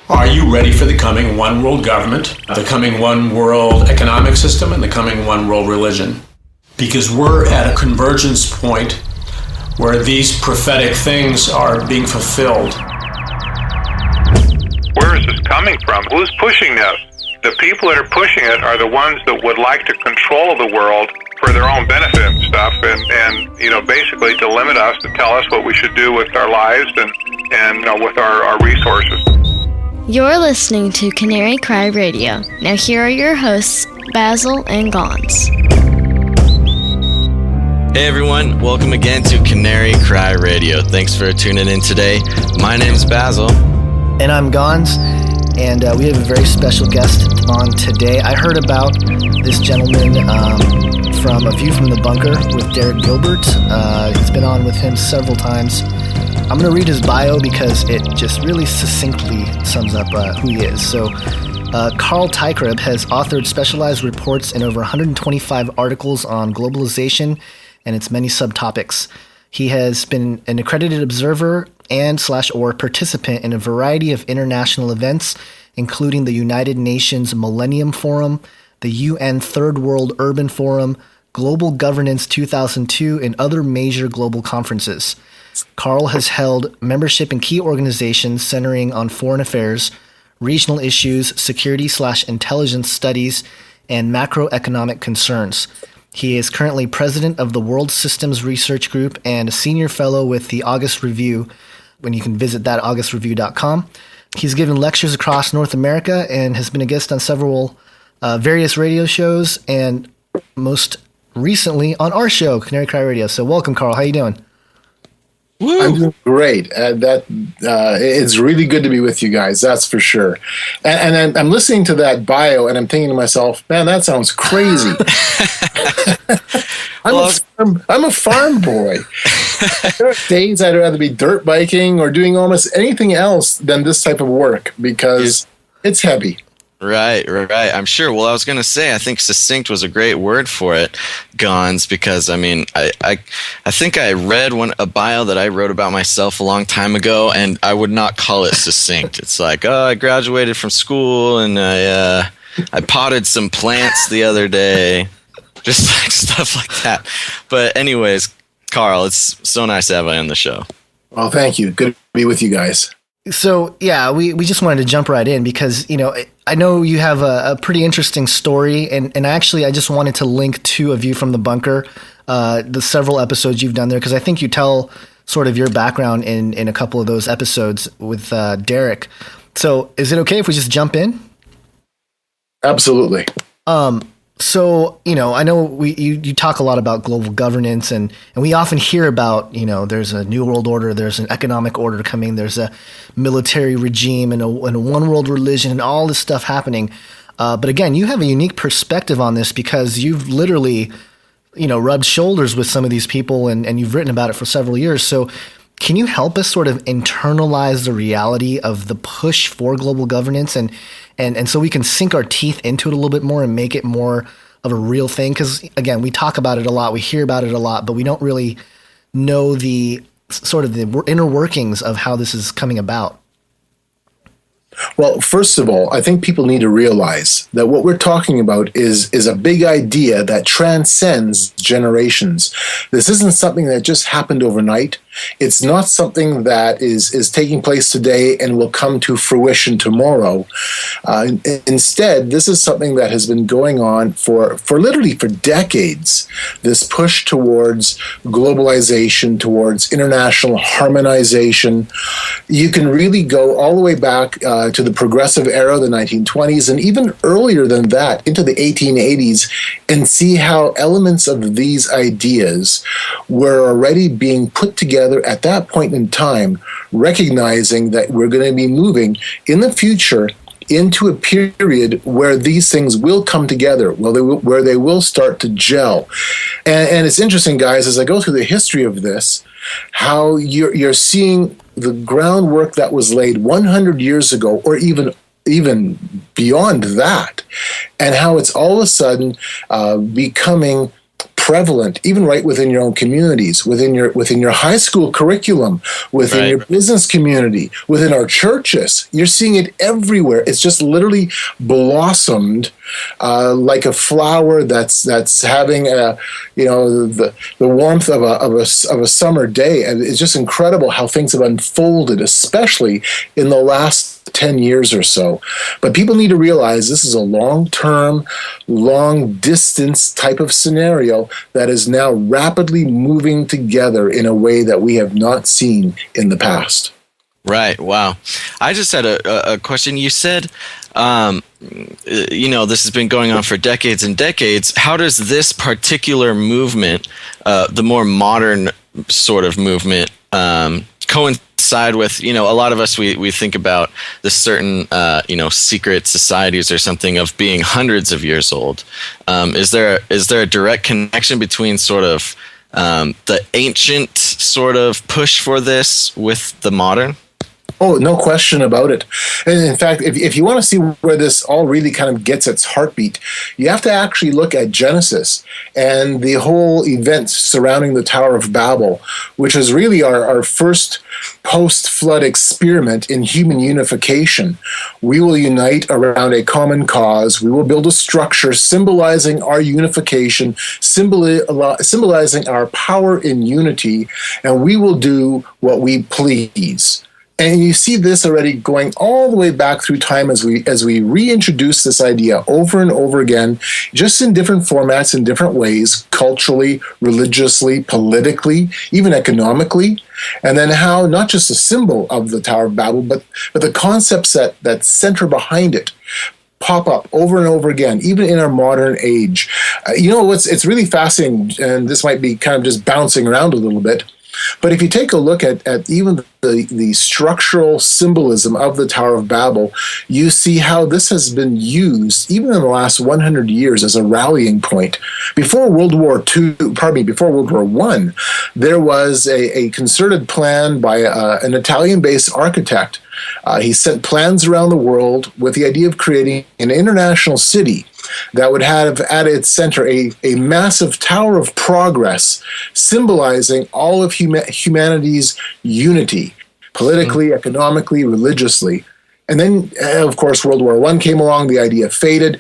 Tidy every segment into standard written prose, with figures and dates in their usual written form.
Are you ready for the coming one world government, the coming one world economic system, and the coming one world religion? Because we're at a convergence point where these prophetic things are being fulfilled. Where is this coming from? Who's pushing this? The people that are pushing it are the ones that would like to control the world for their own benefit and stuff, and basically to limit us, to tell us what we should do with our lives and with our resources. You're listening to Canary Cry Radio. Now here are your hosts, Basil and Gonz. Hey everyone, welcome again to Canary Cry Radio. Thanks for tuning in today. My name's Basil. And I'm Gonz, and we have a very special guest on today. I heard about this gentleman from A View from the Bunker with Derek Gilbert. He's been on with him several times. I'm going to read his bio because it just really succinctly sums up who he is. So, Carl Teichrib has authored specialized reports in over 125 articles on globalization and its many subtopics. He has been an accredited observer and/or participant in a variety of international events, including the United Nations Millennium Forum, the UN Third World Urban Forum, Global Governance 2002, and other major global conferences. Carl has held membership in key organizations centering on foreign affairs, regional issues, security/intelligence studies, and macroeconomic concerns. He is currently president of the World Systems Research Group and a senior fellow with the August Review, when you can visit that, augustreview.com. He's given lectures across North America and has been a guest on several various radio shows, and most recently on our show, Canary Cry Radio. So welcome, Carl. How you doing? Woo. I'm doing great. It's really good to be with you guys. That's for sure. And I'm listening to that bio, and I'm thinking to myself, man, that sounds crazy. I'm a farm boy. There are days I'd rather be dirt biking or doing almost anything else than this type of work because it's heavy. Right. I'm sure. Well, I was going to say, I think succinct was a great word for it, Gonz, because I mean, I think I read a bio that I wrote about myself a long time ago, and I would not call it succinct. It's like, I graduated from school and I potted some plants the other day, just like stuff like that. But anyways, Carl, it's so nice to have you on the show. Well, thank you. Good to be with you guys. So, yeah, we just wanted to jump right in because, I know you have a pretty interesting story, and actually I just wanted to link to A View from the Bunker, the several episodes you've done there, because I think you tell sort of your background in a couple of those episodes with Derek. So is it okay if we just jump in? Absolutely. So, I know you talk a lot about global governance, and we often hear about, there's a new world order, there's an economic order coming, there's a military regime and a one world religion and all this stuff happening. But again, you have a unique perspective on this because you've literally, rubbed shoulders with some of these people and you've written about it for several years. So can you help us sort of internalize the reality of the push for global governance and so we can sink our teeth into it a little bit more and make it more of a real thing? Because, again, we talk about it a lot, we hear about it a lot, but we don't really know the sort of the inner workings of how this is coming about. Well, first of all, I think people need to realize that what we're talking about is a big idea that transcends generations. This isn't something that just happened overnight. It's not something that is taking place today and will come to fruition tomorrow. Instead, this is something that has been going on for decades. This push towards globalization, towards international harmonization. You can really go all the way back to the progressive era, the 1920s, and even earlier than that, into the 1880s, and see how elements of these ideas were already being put together at that point in time, recognizing that we're going to be moving in the future into a period where these things will come together, where they will start to gel. And it's interesting, guys, as I go through the history of this, how you're seeing the groundwork that was laid 100 years ago, or even beyond that, and how it's all of a sudden becoming prevalent, even right within your own communities, within your high school curriculum, within your business community, within our churches. You're seeing it everywhere. It's just literally blossomed like a flower that's having the warmth of a summer day, and it's just incredible how things have unfolded, especially in the last 10 years or so. But people need to realize this is a long-term, long-distance type of scenario that is now rapidly moving together in a way that we have not seen in the past. Right. Wow. I just had a question. You said, this has been going on for decades and decades. How does this particular movement, the more modern sort of movement, coincide with, a lot of us, we think about the certain, secret societies or something of being hundreds of years old. Is there a direct connection between sort of the ancient sort of push for this with the modern? Oh, no question about it. And in fact, if you want to see where this all really kind of gets its heartbeat, you have to actually look at Genesis and the whole event surrounding the Tower of Babel, which is really our first post-flood experiment in human unification. We will unite around a common cause. We will build a structure symbolizing our unification, symbolizing our power in unity, and we will do what we please. And you see this already going all the way back through time as we reintroduce this idea over and over again, just in different formats, in different ways, culturally, religiously, politically, even economically. And then how not just a symbol of the Tower of Babel, but the concepts that center behind it pop up over and over again, even in our modern age. It's really fascinating, and this might be kind of just bouncing around a little bit. But if you take a look at even the structural symbolism of the Tower of Babel, you see how this has been used even in the last 100 years as a rallying point. Before World War I, there was a concerted plan by an Italian-based architect. He sent plans around the world with the idea of creating an international city that would have at its center a massive tower of progress, symbolizing all of humanity's unity, politically, economically, religiously. And then, of course, World War I came along, the idea faded.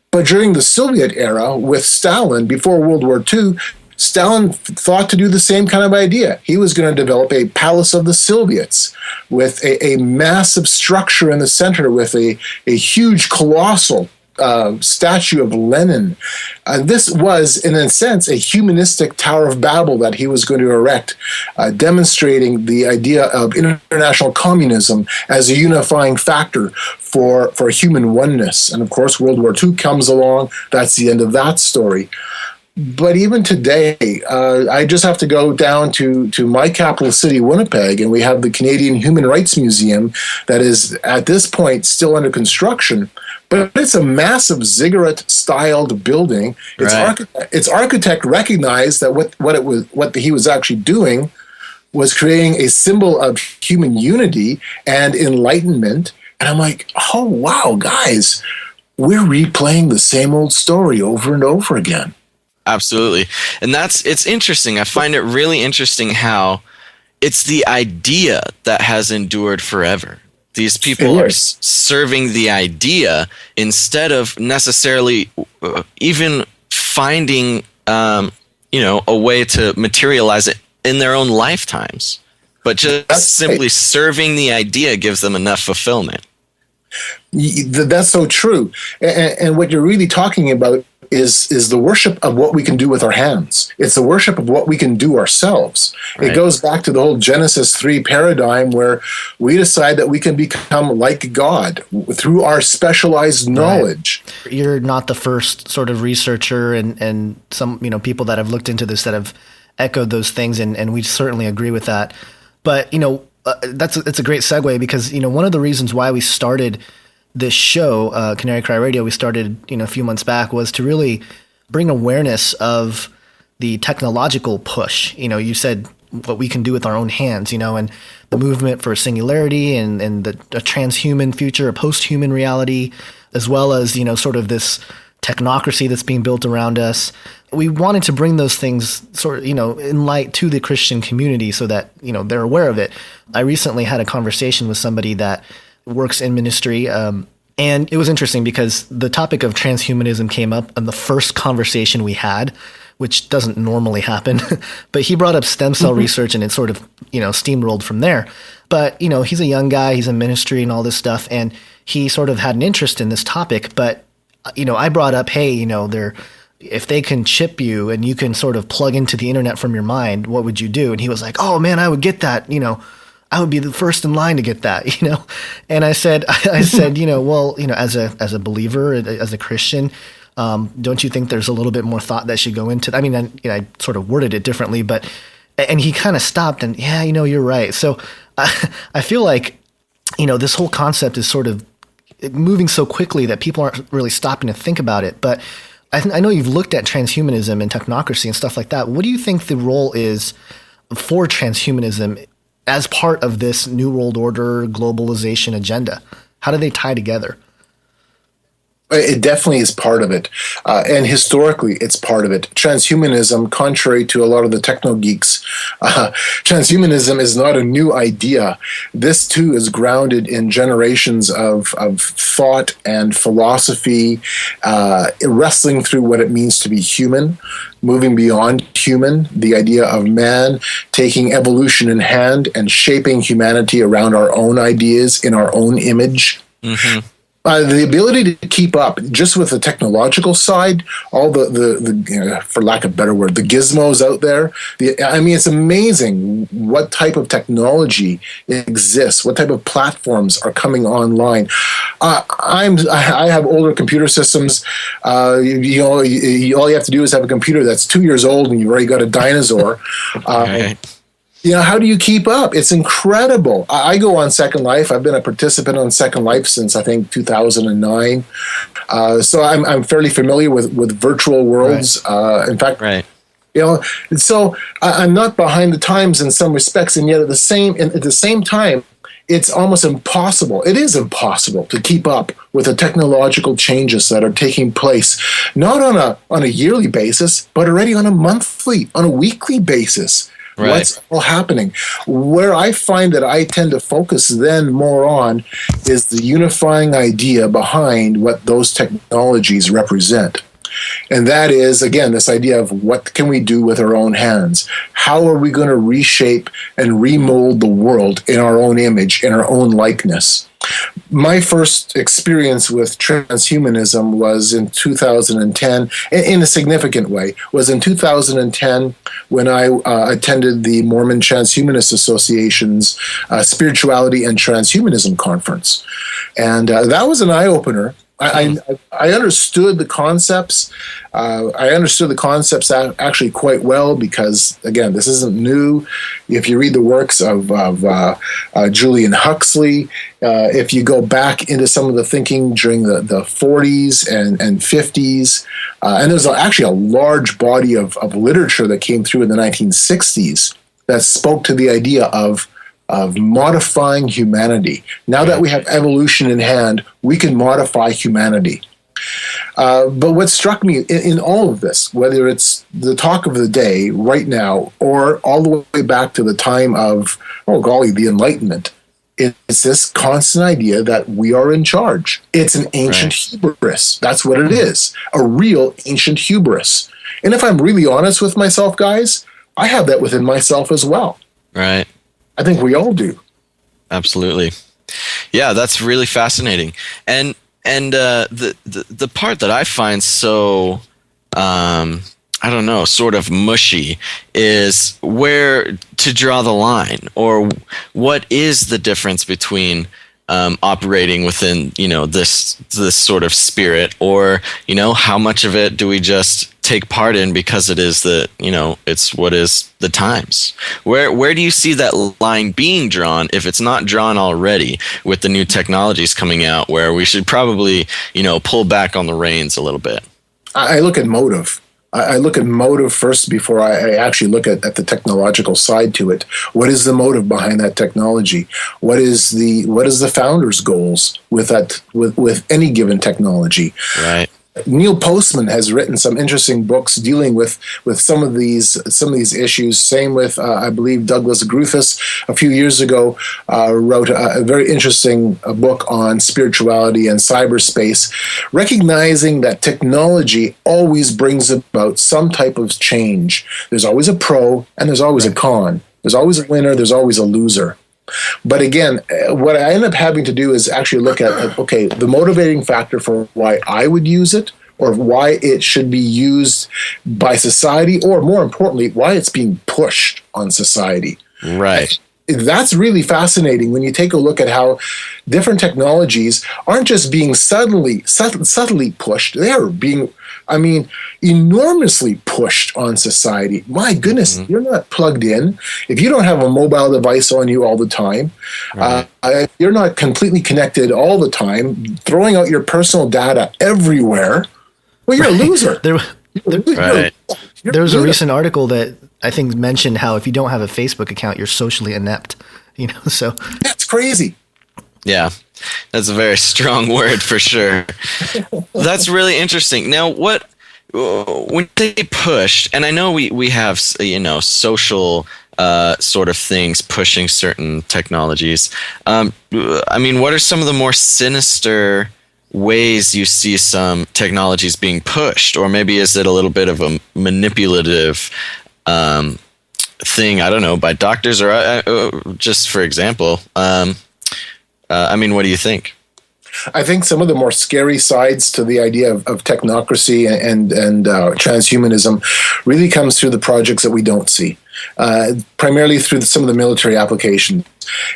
But during the Soviet era, with Stalin, before World War II, Stalin thought to do the same kind of idea. He was going to develop a Palace of the Soviets with a massive structure in the center with a huge, colossal statue of Lenin. This was, in a sense, a humanistic Tower of Babel that he was going to erect, demonstrating the idea of international communism as a unifying factor for human oneness. And of course, World War II comes along. That's the end of that story. But even today, I just have to go down to my capital city, Winnipeg, and we have the Canadian Human Rights Museum that is, at this point, still under construction. But it's a massive ziggurat-styled building. Its architect recognized that what he was actually doing was creating a symbol of human unity and enlightenment. And I'm like, oh, wow, guys, we're replaying the same old story over and over again. Absolutely. And it's interesting. I find it really interesting how it's the idea that has endured forever. These people are serving the idea instead of necessarily even finding, a way to materialize it in their own lifetimes. But just simply serving the idea gives them enough fulfillment. That's so true. And what you're really talking about is the worship of what we can do with our hands. It's the worship of what we can do ourselves. Right. It goes back to the whole Genesis 3 paradigm where we decide that we can become like God through our specialized knowledge. Right. You're not the first sort of researcher and some people that have looked into this that have echoed those things, and we certainly agree with that. But it's a great segue because one of the reasons why we started this show, Canary Cry Radio, we started a few months back, was to really bring awareness of the technological push. You said what we can do with our own hands, and the movement for singularity and a transhuman future, a post-human reality, as well as sort of this technocracy that's being built around us. We wanted to bring those things sort of, in light to the Christian community so that, they're aware of it. I recently had a conversation with somebody that works in ministry, and it was interesting because the topic of transhumanism came up in the first conversation we had, which doesn't normally happen. But he brought up stem cell research, and it sort of, steamrolled from there. But, he's a young guy, he's in ministry and all this stuff, and he sort of had an interest in this topic. But, I brought up, hey, if they can chip you and you can sort of plug into the internet from your mind, what would you do? And he was like, oh man, I would get that, I would be the first in line to get that, And I said, well, as a believer, as a Christian, don't you think there's a little bit more thought that should go into? I mean, I sort of worded it differently, and he kind of stopped and yeah, you're right. So I feel like, this whole concept is sort of moving so quickly that people aren't really stopping to think about it. But I know you've looked at transhumanism and technocracy and stuff like that. What do you think the role is for transhumanism as part of this New World Order globalization agenda? How do they tie together? It definitely is part of it. And historically, it's part of it. Transhumanism, contrary to a lot of the techno geeks, transhumanism is not a new idea. This, too, is grounded in generations of thought and philosophy, wrestling through what it means to be human, moving beyond human, the idea of man taking evolution in hand and shaping humanity around our own ideas in our own image. Mm-hmm. The ability to keep up just with the technological side, all the for lack of a better word, the gizmos out there. It's amazing what type of technology exists, what type of platforms are coming online. I have older computer systems. All you have to do is have a computer that's 2 years old and you've already got a dinosaur. Right. How do you keep up? It's incredible. I go on Second Life. I've been a participant on Second Life since, I think, 2009. So I'm fairly familiar with virtual worlds. Right. In fact, right. So I'm not behind the times in some respects, and yet at the same time, it's almost impossible. It is impossible to keep up with the technological changes that are taking place, not on a yearly basis, but already on a weekly basis. Right. What's all happening? Where I find that I tend to focus then more on is the unifying idea behind what those technologies represent. And that is, again, this idea of what can we do with our own hands? How are we going to reshape and remold the world in our own image, in our own likeness? My first experience with transhumanism was in 2010, in a significant way, was in 2010 when I attended the Mormon Transhumanist Association's Spirituality and Transhumanism Conference. And that was an eye-opener. I understood the concepts. I understood the concepts actually quite well because, again, this isn't new. If you read the works of Julian Huxley, if you go back into some of the thinking during the 40s and 50s, and there's actually a large body of literature that came through in the 1960s that spoke to the idea of modifying humanity. Now that we have evolution in hand, we can modify humanity. But what struck me in all of this, whether it's the talk of the day right now or all the way back to the time of, the Enlightenment, it's this constant idea that we are in charge. It's an ancient hubris. That's what it is, a real ancient hubris. And if I'm really honest with myself, guys, I have that within myself as well. Right. I think we all do. Absolutely. Yeah, that's really fascinating. And the part that I find so sort of mushy is where to draw the line, or what is the difference between operating within, this sort of spirit, or, how much of it do we just take part in because it is it's what is the times? Where do you see that line being drawn, if it's not drawn already with the new technologies coming out, where we should probably, pull back on the reins a little bit? I look at motive. I look at motive first before I actually look at the technological side to it. What is the motive behind that technology? What is the founder's goals with that with any given technology? Right. Neil Postman has written some interesting books dealing with some of these issues. Same with I believe Douglas Gruthis a few years ago wrote a very interesting book on spirituality and cyberspace, recognizing that technology always brings about some type of change. There's always a pro and there's always a con. There's always a winner. There's always a loser. But again, what I end up having to do is actually look at, okay, the motivating factor for why I would use it, or why it should be used by society, or more importantly, why it's being pushed on society. Right. That's really fascinating when you take a look at how different technologies aren't just being subtly pushed. They are being, enormously pushed on society. My goodness, you're not plugged in. If you don't have a mobile device on you all the time, you're not completely connected all the time, throwing out your personal data everywhere, well, you're a loser. There was a recent article that I think mentioned how if you don't have a Facebook account, you're socially inept. So that's crazy. Yeah, that's a very strong word for sure. That's really interesting. Now, when they pushed, and I know we have social sort of things pushing certain technologies. What are some of the more sinister ways you see some technologies being pushed, or maybe is it a little bit of a manipulative thing? I don't know, by doctors, or just for example. What do you think? I think some of the more scary sides to the idea of technocracy and transhumanism really comes through the projects that we don't see, primarily through some of the military applications.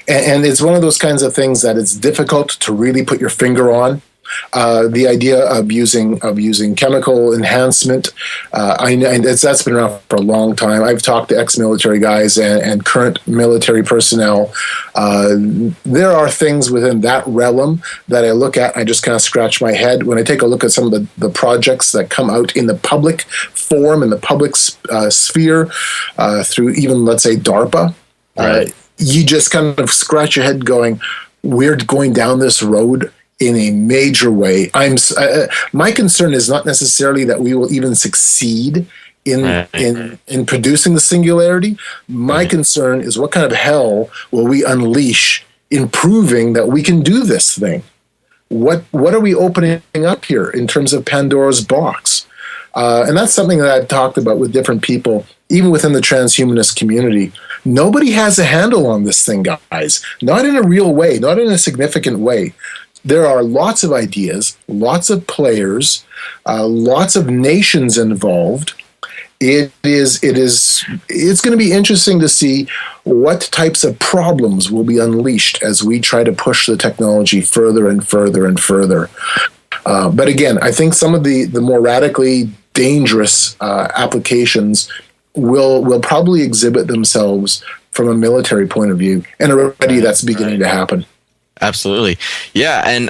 And it's one of those kinds of things that it's difficult to really put your finger on. The idea of using chemical enhancement, that's been around for a long time. I've talked to ex-military guys and current military personnel. There are things within that realm that I look at. I just kind of scratch my head when I take a look at some of the projects that come out in the public forum, in the public sphere, through even, let's say, DARPA. Right. You just kind of scratch your head going, we're going down this road in a major way. My concern is not necessarily that we will even succeed in producing the singularity. My concern is what kind of hell will we unleash in proving that we can do this thing? What are we opening up here in terms of Pandora's box? And that's something that I've talked about with different people, even within the transhumanist community. Nobody has a handle on this thing, guys. Not in a real way, not in a significant way. There are lots of ideas, lots of players, lots of nations involved. It's going to be interesting to see what types of problems will be unleashed as we try to push the technology further and further and further. But again, I think some of the more radically dangerous applications will probably exhibit themselves from a military point of view, and already that's beginning to happen. Absolutely. Yeah. And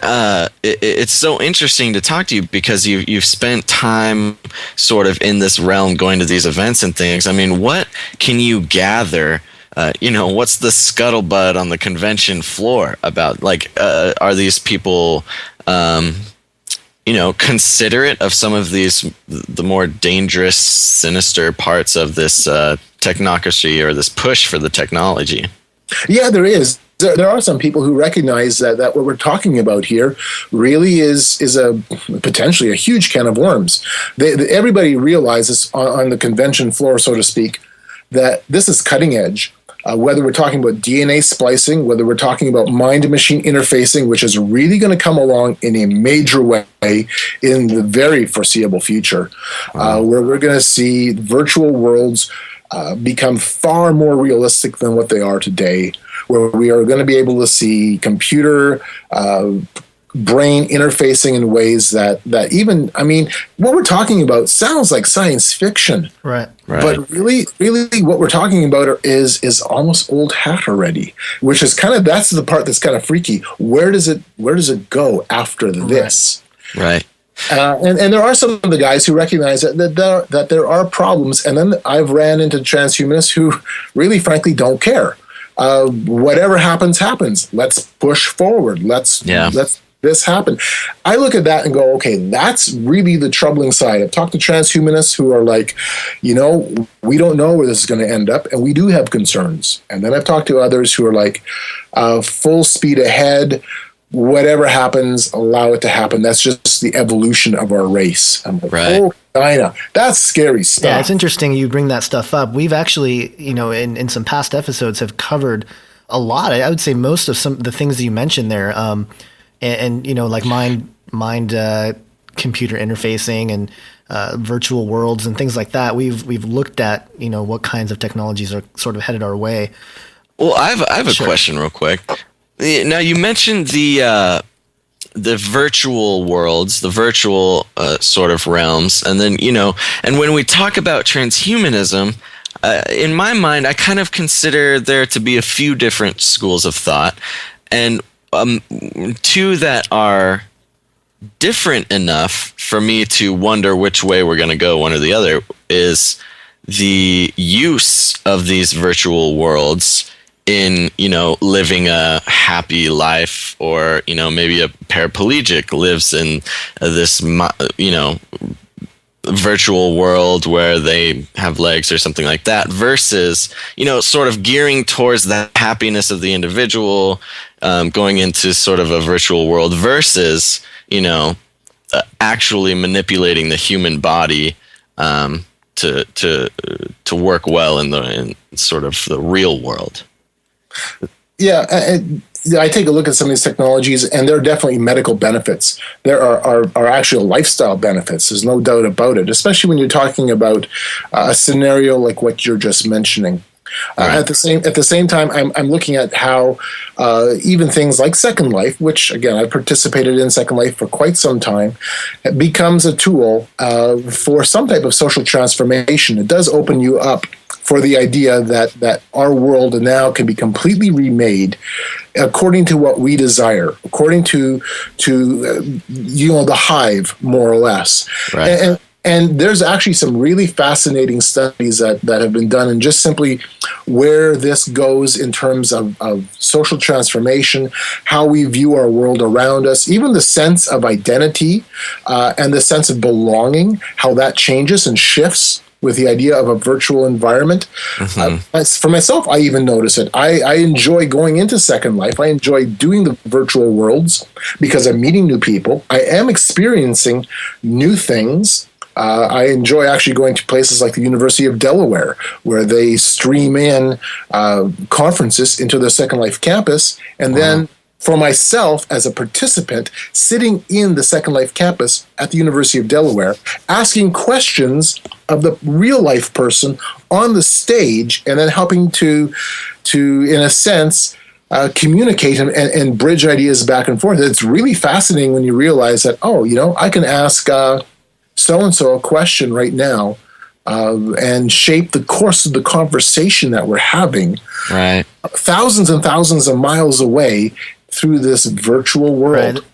it's so interesting to talk to you because you've spent time sort of in this realm, going to these events and things. What can you gather? What's the scuttlebutt on the convention floor about? Are these people, considerate of some of the more dangerous, sinister parts of this technocracy or this push for the technology? Yeah, there is. There are some people who recognize that what we're talking about here really is a potentially a huge can of worms. Everybody realizes on the convention floor, so to speak, that this is cutting edge. Whether we're talking about DNA splicing, whether we're talking about mind-machine interfacing, which is really going to come along in a major way in the very foreseeable future, where we're going to see virtual worlds become far more realistic than what they are today, where we are going to be able to see computer brain interfacing in ways that even, what we're talking about sounds like science fiction. Right. But really what we're talking about is almost old hat already, which is that's the part that's kind of freaky. Where does it go after this? Right. And there are some of the guys who recognize that there are problems, and then I've ran into transhumanists who really, frankly, don't care. Whatever happens. Let's push forward. Let's this happen. I look at that and go, okay, that's really the troubling side. I've talked to transhumanists who are like, we don't know where this is going to end up, and we do have concerns. And then I've talked to others who are like, full speed ahead, whatever happens, allow it to happen. That's just the evolution of our race. I'm like, right. Oh, Dinah, that's scary stuff. Yeah, it's interesting you bring that stuff up. We've actually, in some past episodes have covered a lot. I would say most of the things that you mentioned there, like mind computer interfacing and virtual worlds and things like that. We've looked at what kinds of technologies are sort of headed our way. Well, I have a Sure. question real quick. Now you mentioned the virtual worlds, the virtual sort of realms, and then and when we talk about transhumanism, in my mind, I kind of consider there to be a few different schools of thought, and two that are different enough for me to wonder which way we're going to go, one or the other, is the use of these virtual worlds in, living a happy life, or, maybe a paraplegic lives in this, virtual world where they have legs or something like that, versus, sort of gearing towards the happiness of the individual, going into sort of a virtual world versus, actually manipulating the human body, to work well in sort of the real world. Yeah, I take a look at some of these technologies, and there are definitely medical benefits. There are actual lifestyle benefits. There's no doubt about it, especially when you're talking about a scenario like what you're just mentioning. Right. At the same time, I'm looking at how even things like Second Life, which again I participated in Second Life for quite some time, it becomes a tool for some type of social transformation. It does open you up for the idea that our world now can be completely remade according to what we desire, according to the hive, more or less. Right. And there's actually some really fascinating studies that have been done, and just simply where this goes in terms of social transformation, how we view our world around us, even the sense of identity and the sense of belonging, how that changes and shifts with the idea of a virtual environment. Mm-hmm. For myself, I even notice it. I enjoy going into Second Life. I enjoy doing the virtual worlds because I'm meeting new people. I am experiencing new things. I enjoy actually going to places like the University of Delaware, where they stream in conferences into the Second Life campus, and then for myself as a participant sitting in the Second Life campus at the University of Delaware, asking questions of the real life person on the stage, and then helping to in a sense, communicate and bridge ideas back and forth. It's really fascinating when you realize that, I can ask so-and-so a question right now and shape the course of the conversation that we're having, right, thousands and thousands of miles away through this virtual world.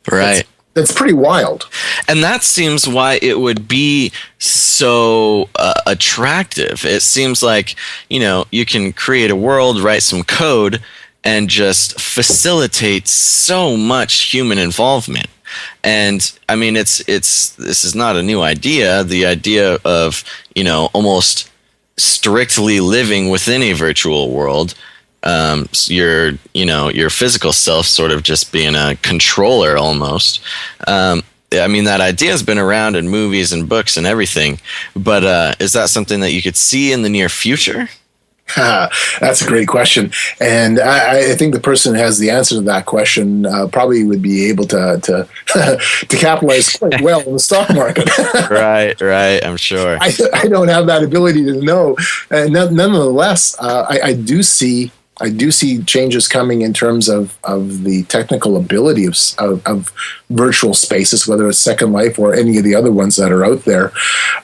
Right. That's pretty wild. And that seems why it would be so attractive. It seems like, you can create a world, write some code, and just facilitate so much human involvement. And I mean, this is not a new idea. The idea of, almost strictly living within a virtual world, your physical self sort of just being a controller almost. I mean, that idea has been around in movies and books and everything, but is that something that you could see in the near future? That's a great question, and I think the person who has the answer to that question probably would be able to capitalize quite well in the stock market. Right. I'm sure. I don't have that ability to know. Nonetheless, I do see changes coming in terms of the technical ability of virtual spaces, whether it's Second Life or any of the other ones that are out there.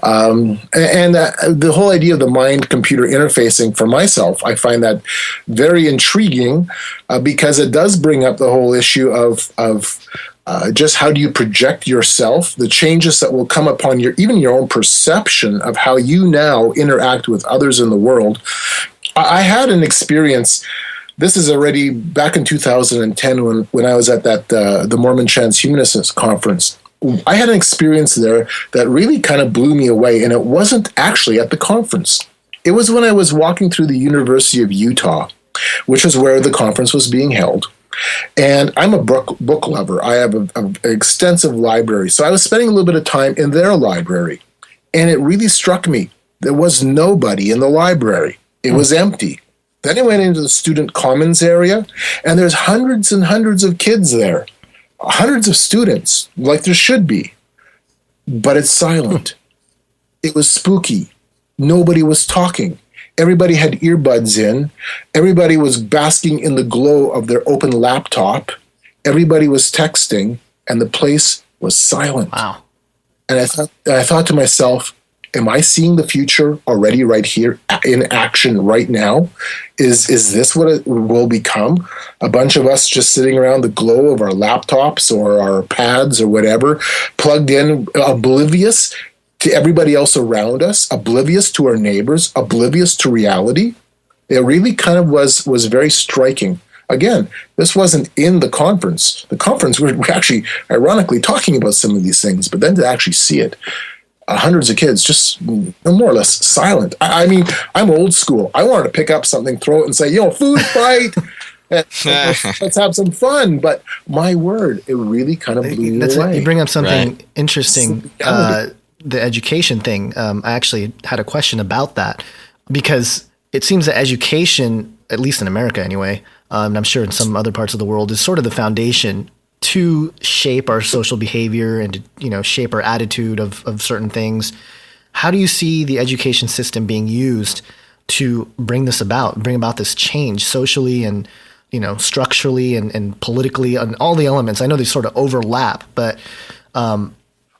And the whole idea of the mind-computer interfacing, for myself, I find that very intriguing because it does bring up the whole issue of just how do you project yourself, the changes that will come upon even your own perception of how you now interact with others in the world. I had an experience this is already back in 2010 when I was at the Mormon Transhumanist Conference. I had an experience there that really kind of blew me away, and it wasn't actually at the conference. It was when I was walking through the University of Utah, which is where the conference was being held. And I'm a book lover. I have an extensive library. So I was spending a little bit of time in their library. And it really struck me. There was nobody in the library. It was empty. Then I went into the student commons area, and there's hundreds and hundreds of kids there. Hundreds of students, like there should be. But it's silent. It was spooky. Nobody was talking. Everybody had earbuds in. Everybody was basking in the glow of their open laptop. Everybody was texting, and the place was silent. Wow. And I thought to myself, am I seeing the future already right here in action right now? Is this what it will become? A bunch of us just sitting around the glow of our laptops or our pads or whatever, plugged in, oblivious to everybody else around us, oblivious to our neighbors, oblivious to reality? It really kind of was very striking. Again, this wasn't in the conference. The conference, we're actually ironically talking about some of these things, but then to actually see it, hundreds of kids just more or less silent. I mean, I'm old school. I wanted to pick up something, throw it, and say, food fight. Let's have some fun. But my word, it really kind of blew me away. You bring up something interesting, the education thing. I actually had a question about that because it seems that education, at least in America anyway, and I'm sure in some other parts of the world, is sort of the foundation to shape our social behavior and to, shape our attitude of certain things. How do you see the education system being used to bring about this change socially and, structurally and politically and all the elements? I know they sort of overlap, but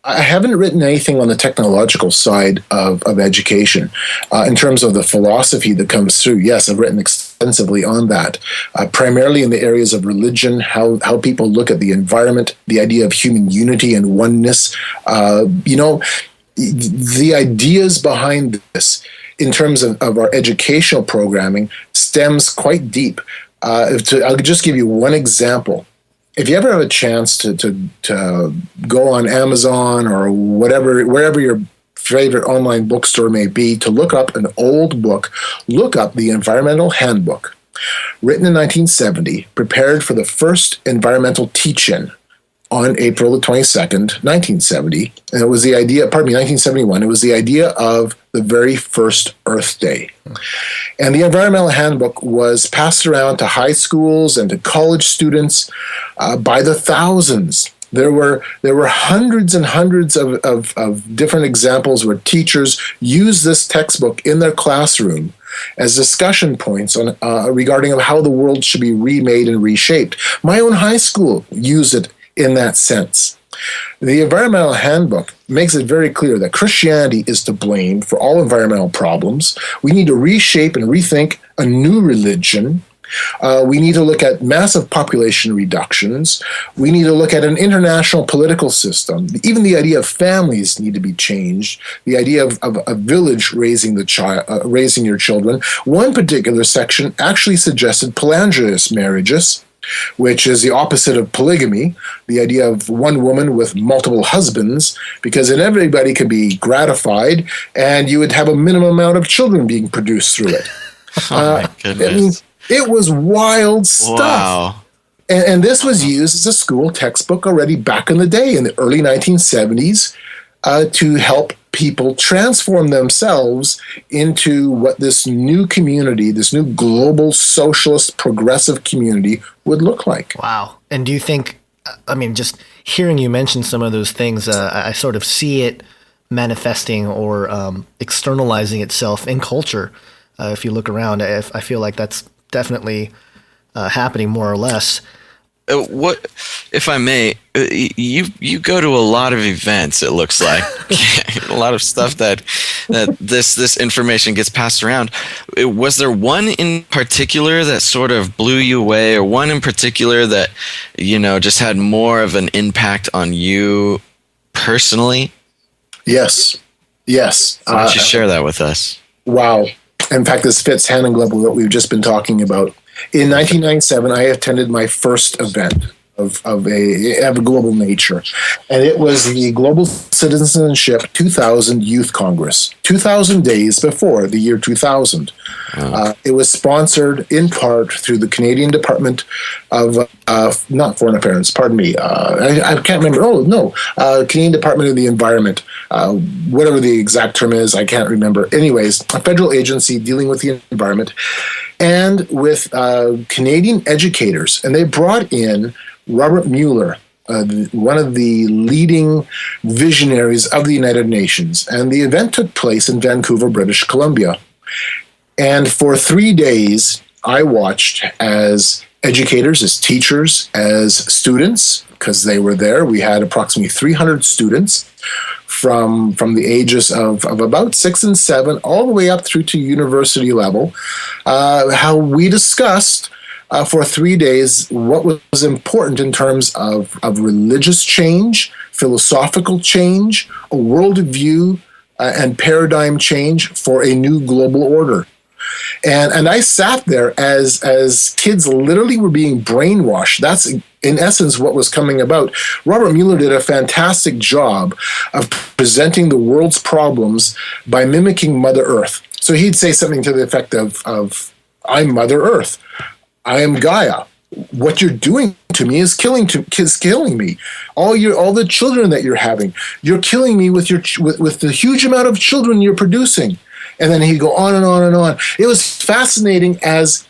I haven't written anything on the technological side of education. In terms of the philosophy that comes through, yes, I've written extensively on that, primarily in the areas of religion, how people look at the environment, the idea of human unity and oneness. The ideas behind this in terms of our educational programming stems quite deep. I'll just give you one example. If you ever have a chance to go on Amazon or wherever your favorite online bookstore may be, to look up an old book, look up the Environmental Handbook, written in 1970, prepared for the first environmental teach-in on April the 22nd, 1970. And it was 1971. It was the idea of the very first Earth Day. And the Environmental Handbook was passed around to high schools and to college students by the thousands. There were hundreds and hundreds of different examples where teachers used this textbook in their classroom as discussion points on regarding how the world should be remade and reshaped. My own high school used it in that sense. The Environmental Handbook makes it very clear that Christianity is to blame for all environmental problems. We need to reshape and rethink a new religion. We need to look at massive population reductions. We need to look at an international political system. Even the idea of families need to be changed. The idea of a village raising your children. One particular section actually suggested polyandrous marriages, which is the opposite of polygamy, the idea of one woman with multiple husbands, because then everybody could be gratified and you would have a minimum amount of children being produced through it. Oh my goodness. I mean, it was wild stuff. Wow. And this was used as a school textbook already back in the day, in the early 1970s, to help people transform themselves into what this new community, this new global socialist progressive community would look like. Wow. And do you think, just hearing you mention some of those things, I sort of see it manifesting or externalizing itself in culture. If you look around, I feel like that's definitely happening more or less. What, if I may, you go to a lot of events, it looks like. A lot of stuff that this information gets passed around. Was there one in particular that sort of blew you away, or one in particular that, just had more of an impact on you personally? Yes. Why don't you share that with us? Wow. In fact, this fits hand in glove with what we've just been talking about. In 1997, I attended my first event of a global nature, and it was the Global Citizenship 2000 Youth Congress, 2,000 days before the year 2000. It was sponsored in part through the Canadian Department of, not Foreign Affairs, pardon me, I can't remember, Canadian Department of the Environment, whatever the exact term is, I can't remember. Anyways, a federal agency dealing with the environment, and with Canadian educators, and they brought in Robert Mueller, one of the leading visionaries of the United Nations. And the event took place in Vancouver, British Columbia. And for 3 days, I watched as educators, as teachers, as students, because they were there. We had approximately 300 students from the ages of about 6 and 7 all the way up through to university level, how we discussed for 3 days what was important in terms of religious change, philosophical change, a worldview, and paradigm change for a new global order. And I sat there as kids literally were being brainwashed. That's in essence what was coming about. Robert Mueller did a fantastic job of presenting the world's problems by mimicking Mother Earth. So he'd say something to the effect of I'm Mother Earth. I am Gaia. What you're doing to me is killing me. All the children that you're having, you're killing me with the huge amount of children you're producing. And then he'd go on and on and on. It was fascinating as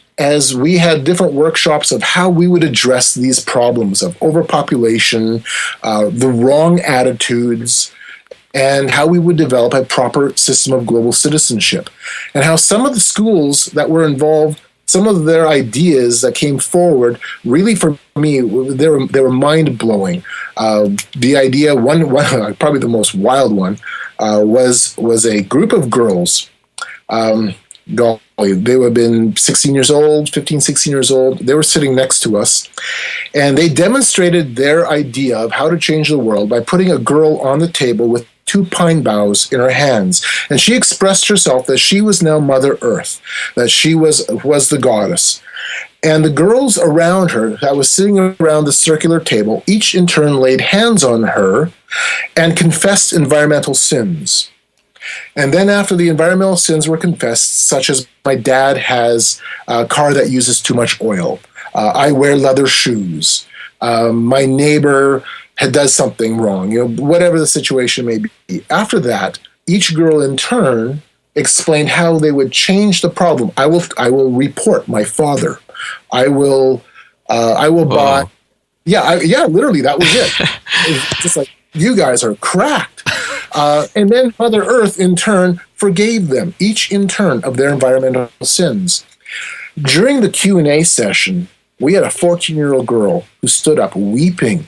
we had different workshops of how we would address these problems of overpopulation, the wrong attitudes, and how we would develop a proper system of global citizenship. And how some of the schools that were involved, some of their ideas that came forward, really for me, they were mind-blowing. The idea, one probably the most wild one, was a group of girls. They would have been 16 years old, 15, 16 years old. They were sitting next to us, and they demonstrated their idea of how to change the world by putting a girl on the table with 2 pine boughs in her hands. And she expressed herself that she was now Mother Earth, that she was the goddess. And the girls around her that was sitting around the circular table, each in turn laid hands on her and confessed environmental sins. And then after the environmental sins were confessed, such as my dad has a car that uses too much oil, I wear leather shoes, my neighbor does something wrong, whatever the situation may be. After that, each girl in turn explained how they would change the problem. I will report my father. I will buy. Yeah, literally, that was it. It's just like, you guys are cracked. And then Mother Earth, in turn, forgave them, each in turn, of their environmental sins. During the Q&A session, we had a 14-year-old girl who stood up weeping,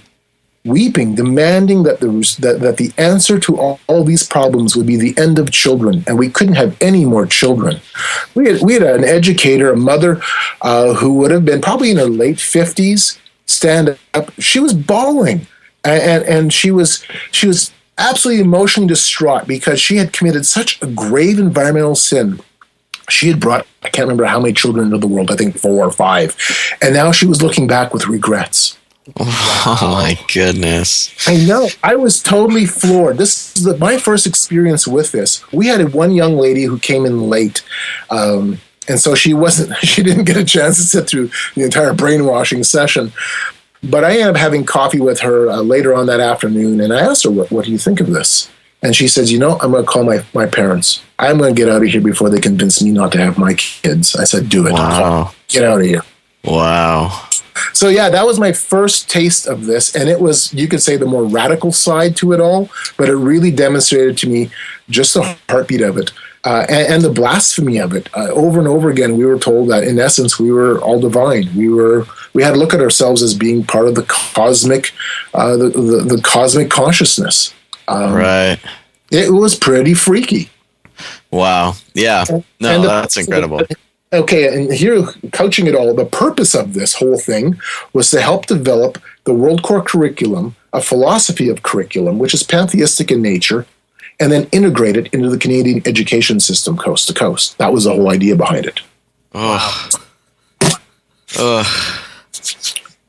demanding that the answer to all these problems would be the end of children, and we couldn't have any more children. We had an educator, a mother, who would have been probably in her late 50s, stand up. She was bawling, and she was absolutely emotionally distraught because she had committed such a grave environmental sin. She had brought, I can't remember how many children into the world, I think 4 or 5, and now she was looking back with regrets. Oh my goodness. I know. I was totally floored. This is my first experience with this. We had one young lady who came in late, and so she didn't get a chance to sit through the entire brainwashing session. But I ended up having coffee with her later on that afternoon, and I asked her, what do you think of this? And she says, I'm going to call my parents. I'm going to get out of here before they convince me not to have my kids. I said, do it. Wow. Get out of here. Wow. So yeah, that was my first taste of this, and it was, you could say, the more radical side to it all, but it really demonstrated to me just the heartbeat of it, and the blasphemy of it. Over and over again, we were told that in essence we were all divine. We had to look at ourselves as being part of the cosmic, the cosmic consciousness. Right. It was pretty freaky. Wow. Yeah. No, that's incredible. Okay, and here, couching it all, the purpose of this whole thing was to help develop the World Core curriculum, a philosophy of curriculum, which is pantheistic in nature, and then integrate it into the Canadian education system coast to coast. That was the whole idea behind it. Oh. Ugh.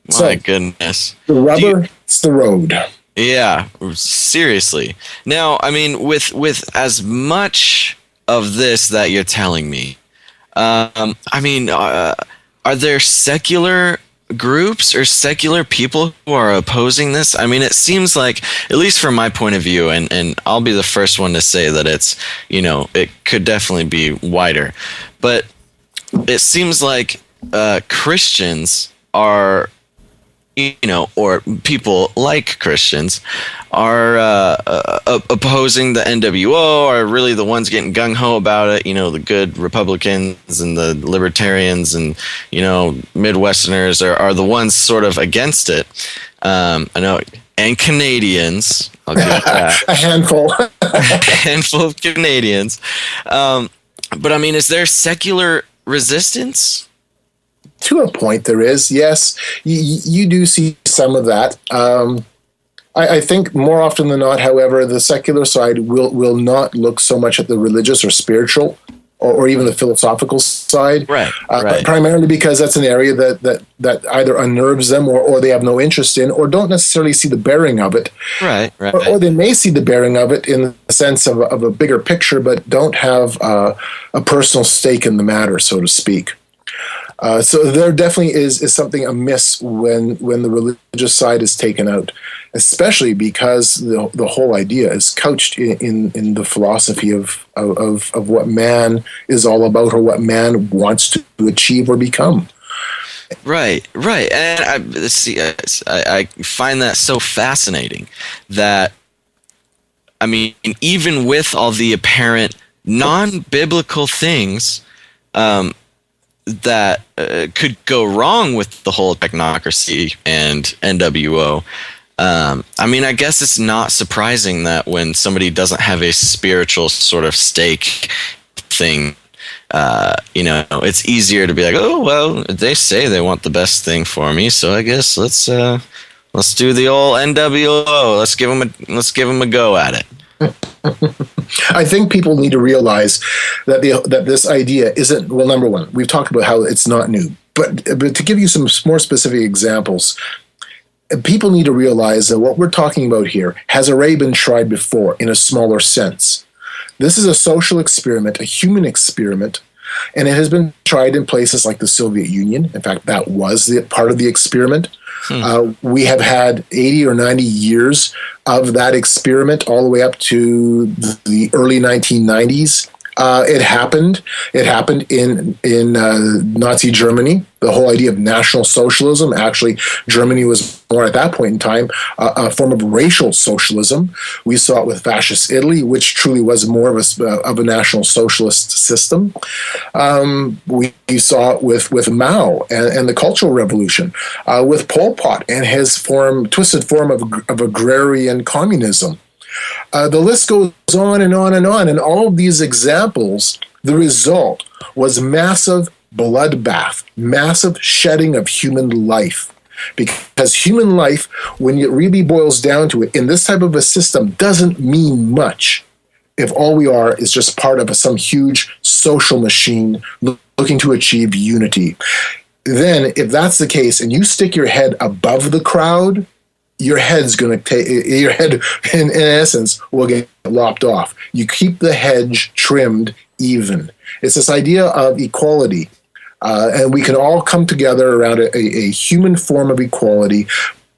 So, My goodness. The rubber, it's the road. Yeah, seriously. Now, I mean, with as much of this that you're telling me, I mean, are there secular groups or secular people who are opposing this? I mean, it seems like, at least from my point of view, and I'll be the first one to say that it's, it could definitely be wider, but it seems like Christians are, or people like Christians are opposing the NWO, are really the ones getting gung-ho about it. The good Republicans and the libertarians and, Midwesterners are the ones sort of against it. I know, and Canadians. I'll give it that. A handful. A handful of Canadians. But I mean, is there secular resistance? To a point, there is. Yes, you do see some of that. I think more often than not, however, the secular side will not look so much at the religious or spiritual or even the philosophical side. Right. Primarily because that's an area that either unnerves them or they have no interest in or don't necessarily see the bearing of it. Right. Or they may see the bearing of it in the sense of a bigger picture, but don't have a personal stake in the matter, so to speak. So there definitely is something amiss when the religious side is taken out, especially because the whole idea is couched in the philosophy of what man is all about or what man wants to achieve or become. Right. And I find that so fascinating that, I mean, even with all the apparent non-biblical things, that could go wrong with the whole technocracy and NWO. I mean, I guess it's not surprising that when somebody doesn't have a spiritual sort of stake thing, it's easier to be like, oh, well, they say they want the best thing for me, so I guess let's do the old NWO. Let's give them a go at it. I think people need to realize that this idea isn't, well, number one, we've talked about how it's not new, but to give you some more specific examples, people need to realize that what we're talking about here has already been tried before in a smaller sense. This is a social experiment, a human experiment, and it has been tried in places like the Soviet Union. In fact, that was part of the experiment. We have had 80 or 90 years of that experiment all the way up to the early 1990s. It happened in Nazi Germany. The whole idea of National Socialism. Actually, Germany was more at that point in time a form of racial socialism. We saw it with fascist Italy, which truly was more of a National Socialist system. We saw it with Mao and the Cultural Revolution, with Pol Pot and his twisted form of agrarian communism. The list goes on and on and on. And all of these examples, the result was massive bloodbath, massive shedding of human life. Because human life, when it really boils down to it, in this type of a system, doesn't mean much if all we are is just part of some huge social machine looking to achieve unity. Then, if that's the case, and you stick your head above the crowd, your head, in essence, will get lopped off. You keep the hedge trimmed even. It's this idea of equality. And we can all come together around a human form of equality,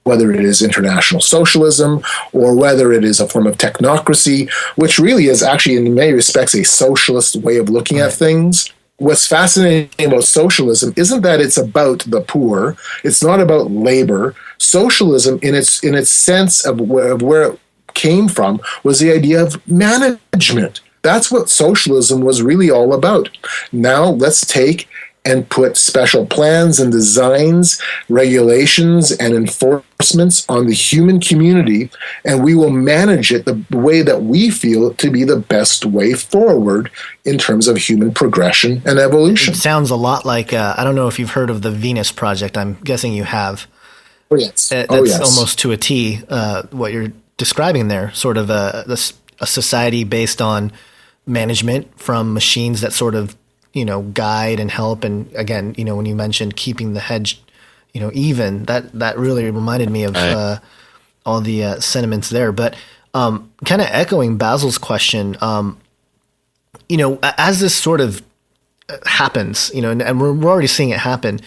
whether it is international socialism or whether it is a form of technocracy, which really is actually, in many respects, a socialist way of looking at things. What's fascinating about socialism isn't that it's about the poor. It's not about labor. Socialism, in its sense of where it came from, was the idea of management. That's what socialism was really all about. Now let's take and put special plans and designs, regulations, and enforcements on the human community, and we will manage it the way that we feel to be the best way forward in terms of human progression and evolution. It sounds a lot like, I don't know if you've heard of the Venus Project. I'm guessing you have. Oh, yes. That's almost to a T what you're describing there, sort of a society based on management from machines that sort of guide and help. And again, when you mentioned keeping the hedge, even, that really reminded me of all the sentiments there. But kind of echoing Basil's question, as this sort of happens, and we're already seeing it happen,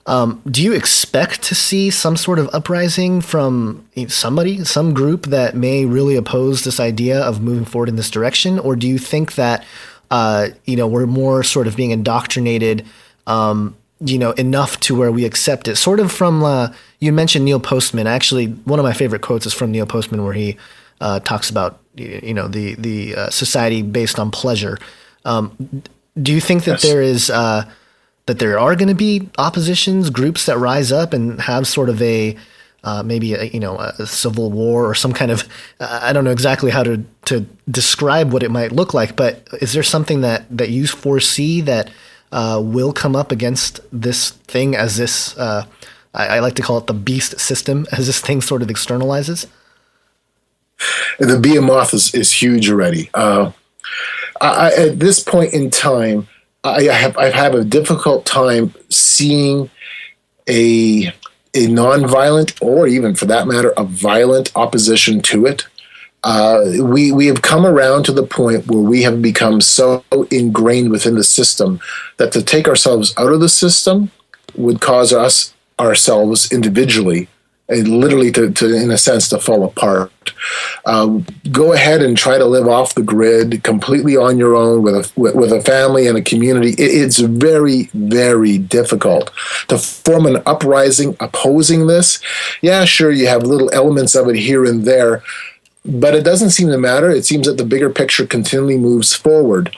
do you expect to see some sort of uprising from some group that may really oppose this idea of moving forward in this direction? Or do you think that, we're more sort of being indoctrinated, enough to where we accept it? Sort of from, you mentioned Neil Postman. Actually, one of my favorite quotes is from Neil Postman, where he talks about, the society based on pleasure. Do you think that that there are going to be oppositions, groups that rise up and have sort of a maybe a civil war or some kind of, I don't know exactly how to describe what it might look like, but is there something that you foresee that will come up against this thing as this, I like to call it the beast system, as this thing sort of externalizes? The behemoth is huge already. At this point in time, I have a difficult time seeing a nonviolent, or even for that matter, a violent opposition to it. We have come around to the point where we have become so ingrained within the system that to take ourselves out of the system would cause ourselves individually, literally to in a sense, to fall apart. Go ahead and try to live off the grid completely on your own with a family and a community. It's very, very difficult to form an uprising opposing this. Yeah, sure, you have little elements of it here and there, but it doesn't seem to matter. It seems that the bigger picture continually moves forward.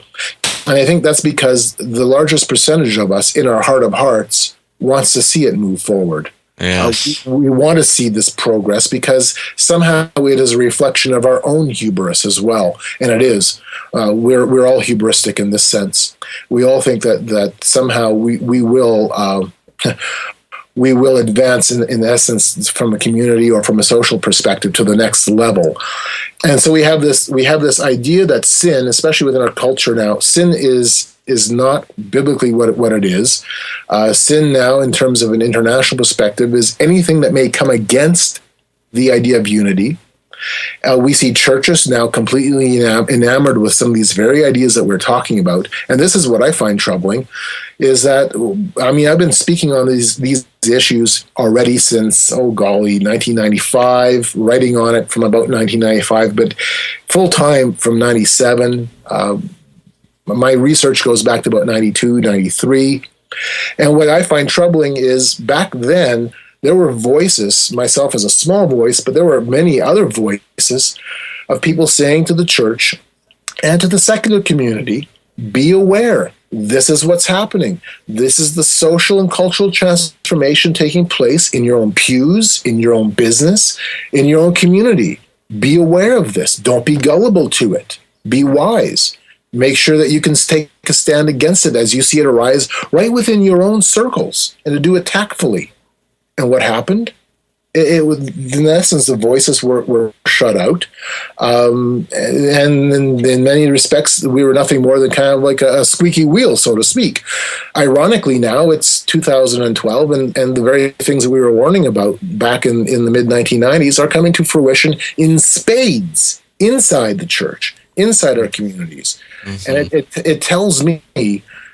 And I think that's because the largest percentage of us in our heart of hearts wants to see it move forward. Yes. We want to see this progress because somehow it is a reflection of our own hubris as well, and it is. We're all hubristic in this sense. We all think that somehow we will we will advance in essence from a community or from a social perspective to the next level. And so we have this idea that sin, especially within our culture now, sin is not biblically what it is. Sin now, in terms of an international perspective, is anything that may come against the idea of unity. We see churches now completely enamored with some of these very ideas that we're talking about. And this is what I find troubling, is that, I've been speaking on these issues already since, 1995, writing on it from about 1995, but full-time from 97. My research goes back to about 92, 93. And what I find troubling is back then, there were voices, myself as a small voice, but there were many other voices of people saying to the church and to the secular community, be aware. This is what's happening. This is the social and cultural transformation taking place in your own pews, in your own business, in your own community. Be aware of this. Don't be gullible to it. Be wise. Make sure that you can take a stand against it as you see it arise right within your own circles, and to do it tactfully. And what happened? It was, in essence, the voices were shut out. And in many respects, we were nothing more than kind of like a squeaky wheel, so to speak. Ironically, now it's 2012, and the very things that we were warning about back in the mid-1990s are coming to fruition in spades inside the church, inside our communities. Mm-hmm. And it tells me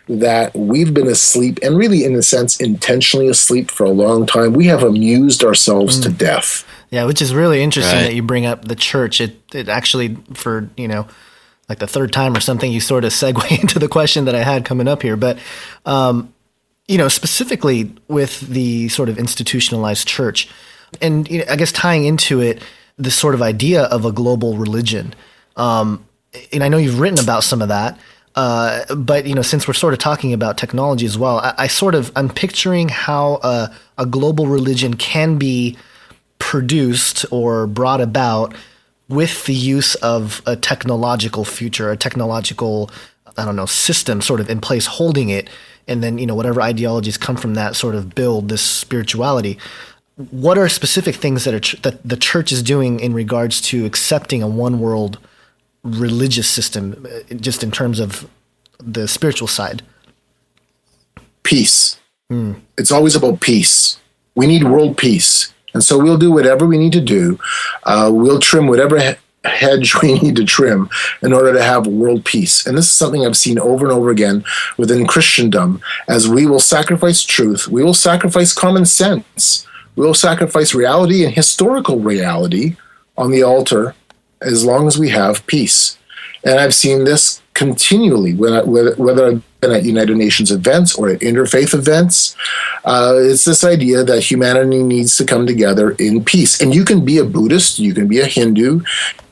that we've been asleep, and really, in a sense, intentionally asleep for a long time. We have amused ourselves to death. Yeah, which is really interesting that you bring up the church. It actually, for, like the third time or something, you sort of segue into the question that I had coming up here. But, specifically with the sort of institutionalized church, and I guess tying into it, this sort of idea of a global religion. And I know you've written about some of that. But since we're sort of talking about technology as well, I'm picturing how a global religion can be produced or brought about with the use of a technological future, a technological, system sort of in place holding it, and then whatever ideologies come from that sort of build this spirituality. What are specific things that the church is doing in regards to accepting a one world religious system, just in terms of the spiritual side? Peace. It's always about peace. We need world peace. And so we'll do whatever we need to do. We'll trim whatever hedge we need to trim in order to have world peace. And this is something I've seen over and over again within Christendom, as we will sacrifice truth, we will sacrifice common sense, we will sacrifice reality and historical reality on the altar as long as we have peace. And I've seen this continually, whether I've been at United Nations events or at interfaith events. It's this idea that humanity needs to come together in peace. And you can be a Buddhist, you can be a Hindu,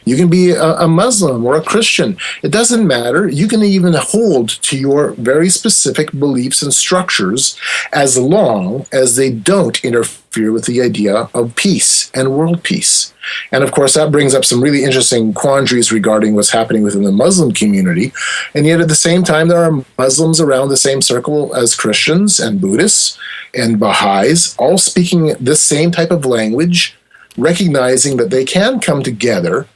you can be a Muslim or a Christian. It doesn't matter. You can even hold to your very specific beliefs and structures as long as they don't interfere with the idea of peace and world peace. And of course, that brings up some really interesting quandaries regarding what's happening within the Muslim community. And yet at the same time, there are Muslims around the same circle as Christians and Buddhists and Baha'is, all speaking this same type of language, recognizing that they can come together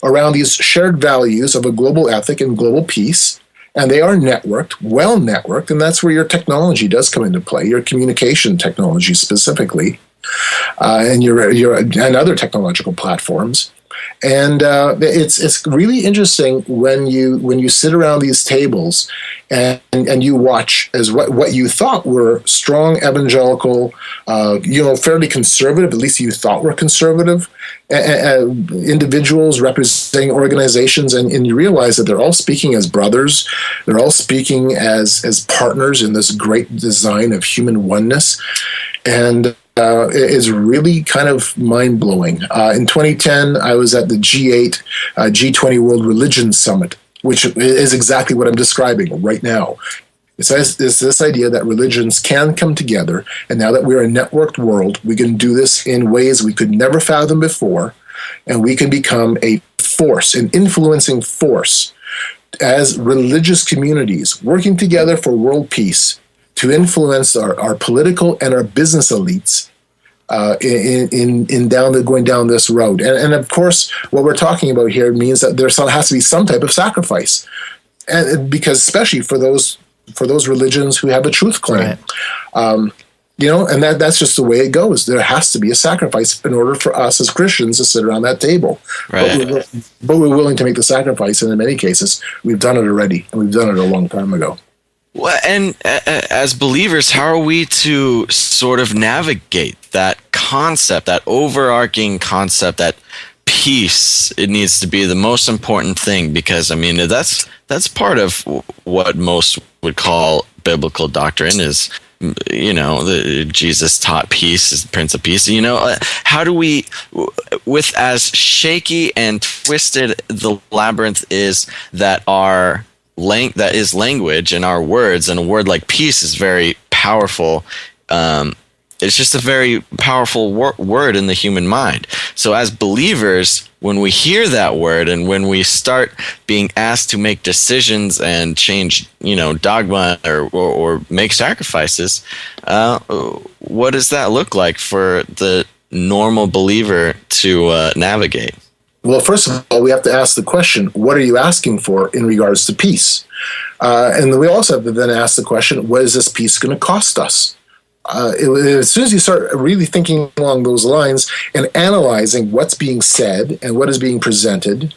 around these shared values of a global ethic and global peace. And they are networked, well networked, and that's where your technology does come into play, your communication technology specifically, and and other technological platforms. And it's really interesting when you sit around these tables and you watch as what you thought were strong evangelical, fairly conservative, at least you thought were conservative, individuals representing organizations, and you realize that they're all speaking as brothers, they're all speaking as partners in this great design of human oneness. And is really kind of mind-blowing. In 2010, I was at the G8, G20 World Religion Summit, which is exactly what I'm describing right now. It's this idea that religions can come together, and now that we're a networked world, we can do this in ways we could never fathom before, and we can become a force, an influencing force, as religious communities working together for world peace, to influence our political and our business elites going down this road. And of course, what we're talking about here means that there has to be some type of sacrifice, and because especially for those religions who have a truth claim, right. And that's just the way it goes. There has to be a sacrifice in order for us as Christians to sit around that table. Right. But we're willing to make the sacrifice, and in many cases, we've done it already, and we've done it a long time ago. Well, and as believers, how are we to sort of navigate that concept, that overarching concept, that peace? It needs to be the most important thing, because I mean that's part of what most would call biblical doctrine is, Jesus taught peace is the Prince of Peace. How do we, with as shaky and twisted the labyrinth is that that is language and our words, and a word like peace is very powerful. It's just a very powerful word in the human mind. So as believers, when we hear that word and when we start being asked to make decisions and change, dogma or make sacrifices, what does that look like for the normal believer to navigate? Well, first of all, we have to ask the question, what are you asking for in regards to peace? And we also have to then ask the question, what is this peace going to cost us? As soon as you start really thinking along those lines and analyzing what's being said and what is being presented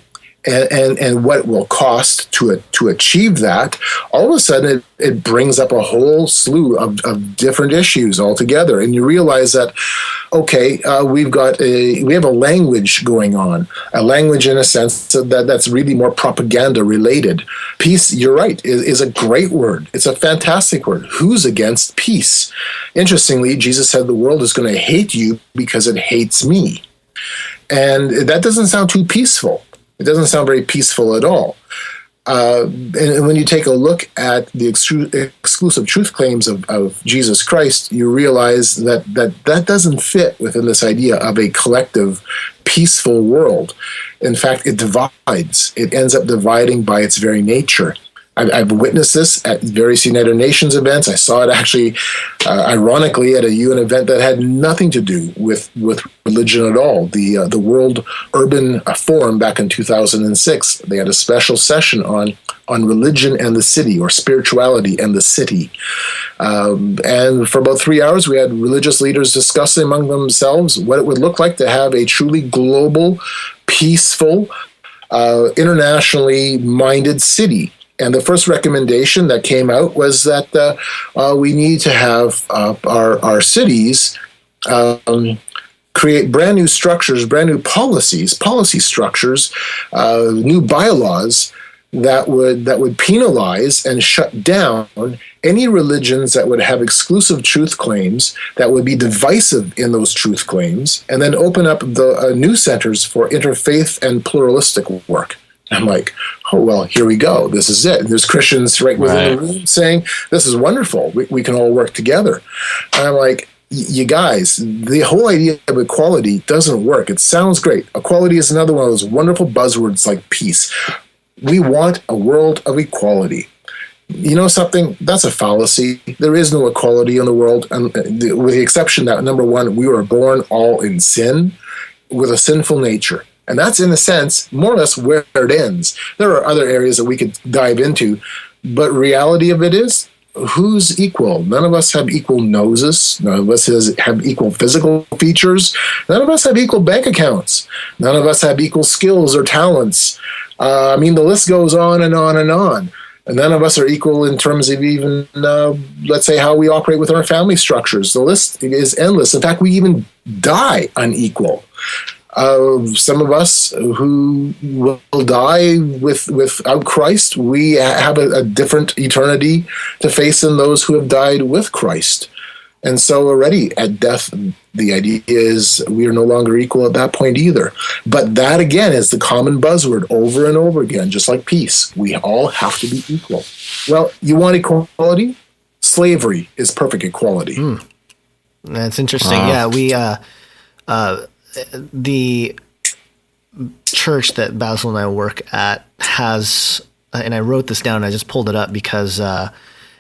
and what it will cost to achieve that, all of a sudden it brings up a whole slew of different issues altogether. And you realize that, okay, we have a language going on, a language in a sense that's really more propaganda related. Peace, you're right, is a great word. It's a fantastic word. Who's against peace? Interestingly, Jesus said the world is going to hate you because it hates me. And that doesn't sound too peaceful. It doesn't sound very peaceful at all. And when you take a look at the exclusive truth claims of Jesus Christ, you realize that doesn't fit within this idea of a collective, peaceful world. In fact, it divides. It ends up dividing by its very nature. I've witnessed this at various United Nations events. I saw it actually, ironically, at a UN event that had nothing to do with religion at all. The World Urban Forum back in 2006, they had a special session on on religion and the city, or spirituality and the city. And for about 3 hours, we had religious leaders discussing among themselves what it would look like to have a truly global, peaceful, internationally minded city. And the first recommendation that came out was that we need to have our cities create brand new structures, brand new policy structures, new bylaws that would penalize and shut down any religions that would have exclusive truth claims, that would be divisive in those truth claims, and then open up the new centers for interfaith and pluralistic work. I'm like, oh, well, here we go. This is it. And there's Christians right within the room saying, this is wonderful. We can all work together. And I'm like, you guys, the whole idea of equality doesn't work. It sounds great. Equality is another one of those wonderful buzzwords like peace. We want a world of equality. You know something? That's a fallacy. There is no equality in the world, and with the exception that, number one, we were born all in sin with a sinful nature. And that's, in a sense, more or less where it ends. There are other areas that we could dive into, but reality of it is, who's equal? None of us have equal noses. None of us have equal physical features. None of us have equal bank accounts. None of us have equal skills or talents. I mean, the list goes on and on and on. And none of us are equal in terms of even, let's say, how we operate with our family structures. The list is endless. In fact, we even die unequal. Some of us who will die without Christ, we have a different eternity to face than those who have died with Christ. And so already at death, the idea is we are no longer equal at that point either. But that, again, is the common buzzword over and over again, just like peace. We all have to be equal. Well, you want equality? Slavery is perfect equality. That's interesting. Yeah, we... the church that Basil and I work at has, and I wrote this down, I just pulled it up because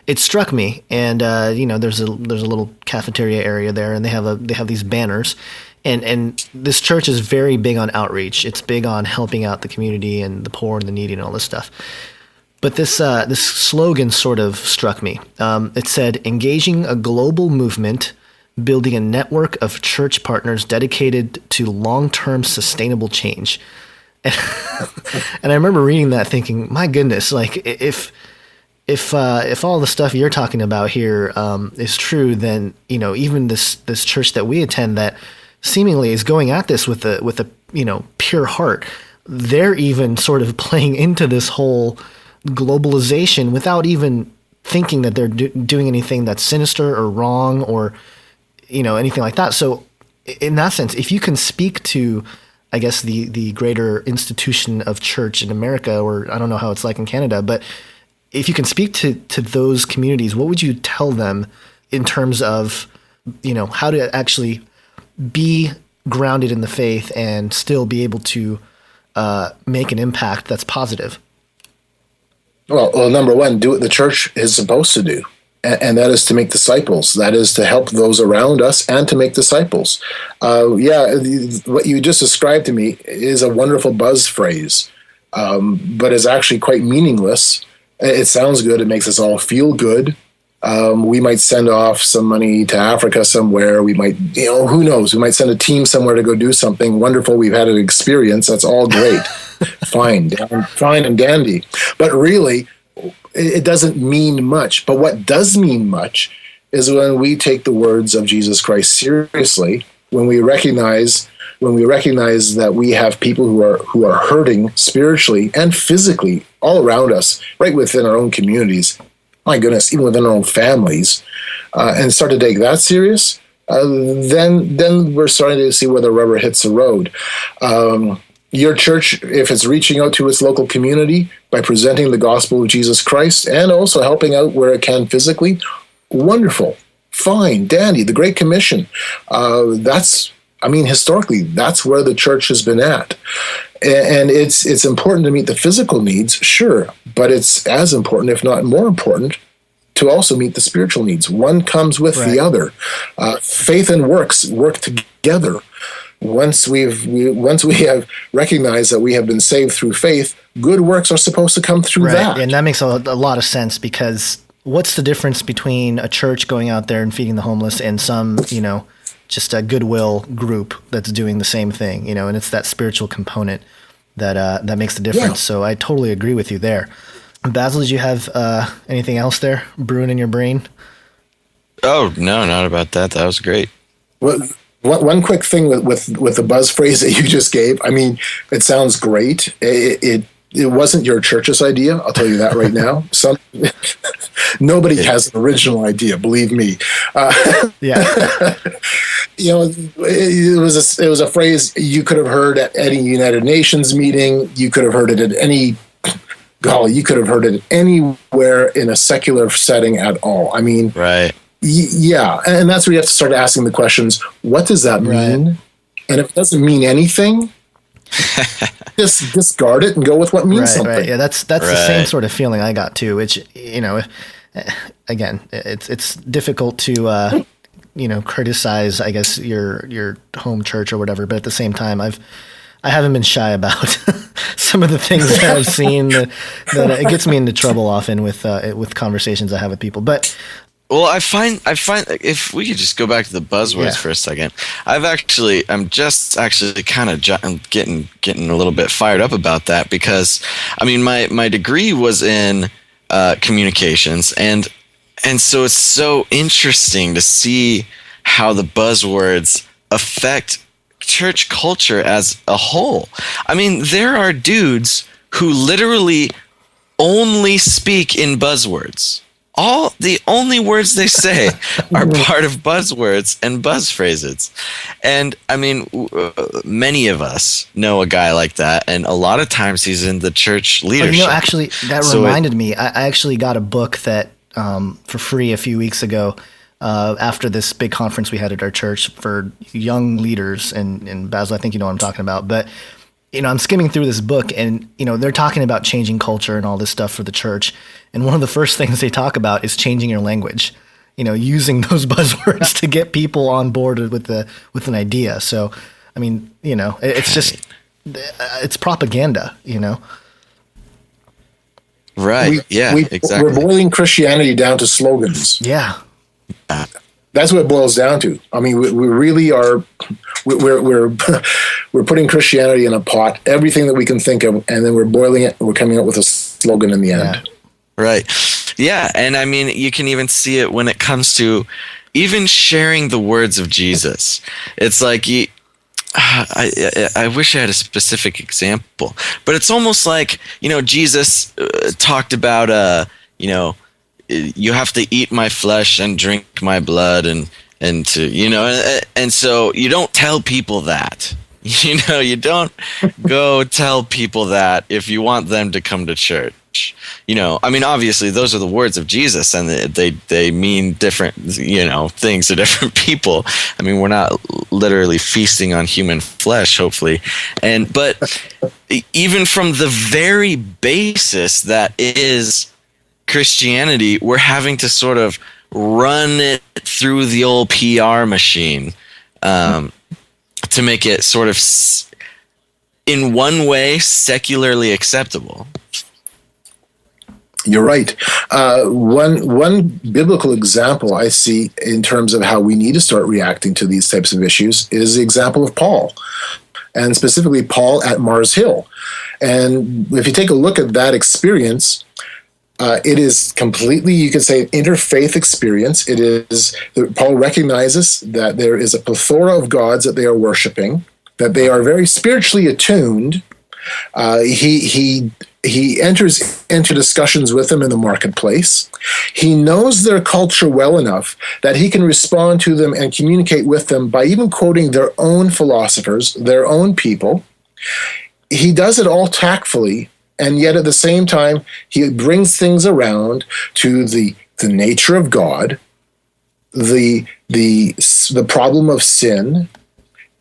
it struck me. And there's a little cafeteria area there, and they have these banners, and this church is very big on outreach. It's big on helping out the community and the poor and the needy and all this stuff. But this slogan sort of struck me. It said, "Engaging a global movement, building a network of church partners dedicated to long-term sustainable change." And I remember reading that thinking, my goodness, like if all the stuff you're talking about here is true, then, even this church that we attend that seemingly is going at this with a pure heart, they're even sort of playing into this whole globalization without even thinking that they're doing anything that's sinister or wrong or anything like that. So in that sense, if you can speak to, I guess, the greater institution of church in America, or I don't know how it's like in Canada, but if you can speak to those communities, what would you tell them in terms of, how to actually be grounded in the faith and still be able to make an impact that's positive? Well, number one, do what the church is supposed to do. And that is to make disciples. That is to help those around us and to make disciples. What you just described to me is a wonderful buzz phrase, but is actually quite meaningless. It sounds good. It makes us all feel good. We might send off some money to Africa somewhere. We might, who knows? We might send a team somewhere to go do something wonderful. We've had an experience. That's all great. Fine and dandy. But really, it doesn't mean much. But what does mean much is when we take the words of Jesus Christ seriously, when we recognize that we have people who are hurting spiritually and physically all around us, right within our own communities, my goodness, even within our own families, and start to take that serious, then we're starting to see where the rubber hits the road. Your church, if it's reaching out to its local community by presenting the gospel of Jesus Christ and also helping out where it can physically, wonderful, fine, dandy, the Great Commission. Historically, that's where the church has been at. And it's important to meet the physical needs, sure, but it's as important, if not more important, to also meet the spiritual needs. One comes with the other. Faith and works work together. once we have recognized that we have been saved through faith, good works are supposed to come through that. And that makes a lot of sense, because what's the difference between a church going out there and feeding the homeless and some, just a goodwill group that's doing the same thing, and it's that spiritual component that makes the difference. Yeah. So I totally agree with you there. Basil, did you have anything else there brewing in your brain? Oh, no, not about that. That was great. Well, one quick thing with the buzz phrase that you just gave. I mean, it sounds great. It wasn't your church's idea. I'll tell you that right now. Nobody has an original idea. Believe me. Yeah. It was a phrase you could have heard at any United Nations meeting. You could have heard it at you could have heard it anywhere in a secular setting at all. I mean, right. Yeah, and that's where you have to start asking the questions, what does that mean? Right. And if it doesn't mean anything, just discard it and go with what means something. Right. Yeah, that's the same sort of feeling I got too, which, again, it's difficult to, criticize, I guess, your home church or whatever, but at the same time, I haven't been shy about some of the things that I've seen that it gets me into trouble often with conversations I have with people. But well, I find if we could just go back to the buzzwords for a second, I'm just kind of getting a little bit fired up about that, because I mean my degree was in communications, and so it's so interesting to see how the buzzwords affect church culture as a whole. I mean, there are dudes who literally only speak in buzzwords. The only words they say are part of buzzwords and buzz phrases. And I mean, many of us know a guy like that, and a lot of times he's in the church leadership. Actually, that reminded me. I actually got a book that for free a few weeks ago after this big conference we had at our church for young leaders. And Basil, I think you know what I'm talking about. But I'm skimming through this book, and they're talking about changing culture and all this stuff for the church. And one of the first things they talk about is changing your language, using those buzzwords to get people on board with an idea. So, I mean, it's just, it's propaganda, Right. Exactly. We're boiling Christianity down to slogans. Yeah. That's what it boils down to. I mean, we really are. We're putting Christianity in a pot, everything that we can think of, and then we're boiling it, and we're coming up with a slogan in the end. Yeah. Right. Yeah, and I mean, you can even see it when it comes to even sharing the words of Jesus. It's like I wish I had a specific example, but it's almost like Jesus talked about you have to eat my flesh and drink my blood, and to and so you don't tell people that. You don't go tell people that if you want them to come to church. I mean, obviously those are the words of Jesus, and they mean different things to different people. I mean, we're not literally feasting on human flesh, hopefully, but even from the very basis that is Christianity, we're having to sort of run it through the old PR machine to make it sort of, in one way, secularly acceptable. You're right. One biblical example I see in terms of how we need to start reacting to these types of issues is the example of Paul, and specifically Paul at Mars Hill. And if you take a look at that experience, it is completely, you could say, an interfaith experience. It is, Paul recognizes that there is a plethora of gods that they are worshiping, that they are very spiritually attuned. He enters into discussions with them in the marketplace. He knows their culture well enough that he can respond to them and communicate with them by even quoting their own philosophers, their own people. He does it all tactfully, and yet at the same time, he brings things around to the nature of God, the problem of sin,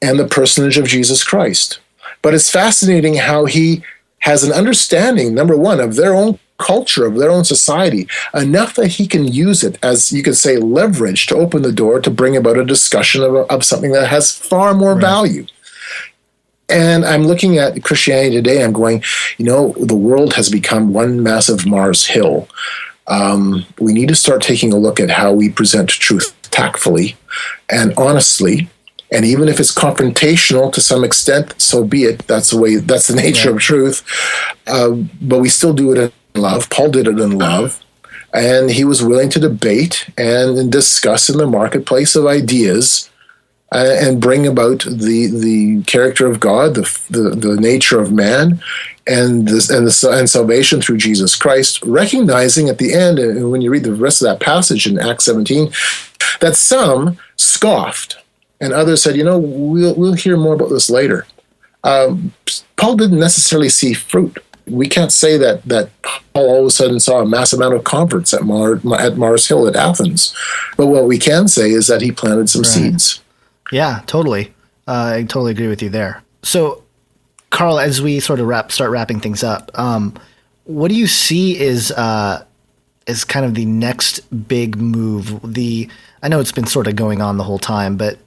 and the personage of Jesus Christ. But it's fascinating how he has an understanding, number one, of their own culture, of their own society, enough that he can use it as, you could say, leverage to open the door to bring about a discussion of something that has far more value. And I'm looking at Christianity today. I'm going, the world has become one massive Mars Hill. We need to start taking a look at how we present truth tactfully and honestly. And even if it's confrontational to some extent, so be it. That's the nature of truth. But we still do it in love. Paul did it in love. And he was willing to debate and discuss in the marketplace of ideas and bring about the character of God, the nature of man, and salvation through Jesus Christ, recognizing at the end, and when you read the rest of that passage in Acts 17, that some scoffed and others said, we'll hear more about this later. Paul didn't necessarily see fruit. We can't say that Paul all of a sudden saw a mass amount of converts at Mars Hill at Athens. But what we can say is that he planted some seeds. Yeah, totally. I totally agree with you there. So, Carl, as we sort of start wrapping things up, what do you see is kind of the next big move? I know it's been sort of going on the whole time, but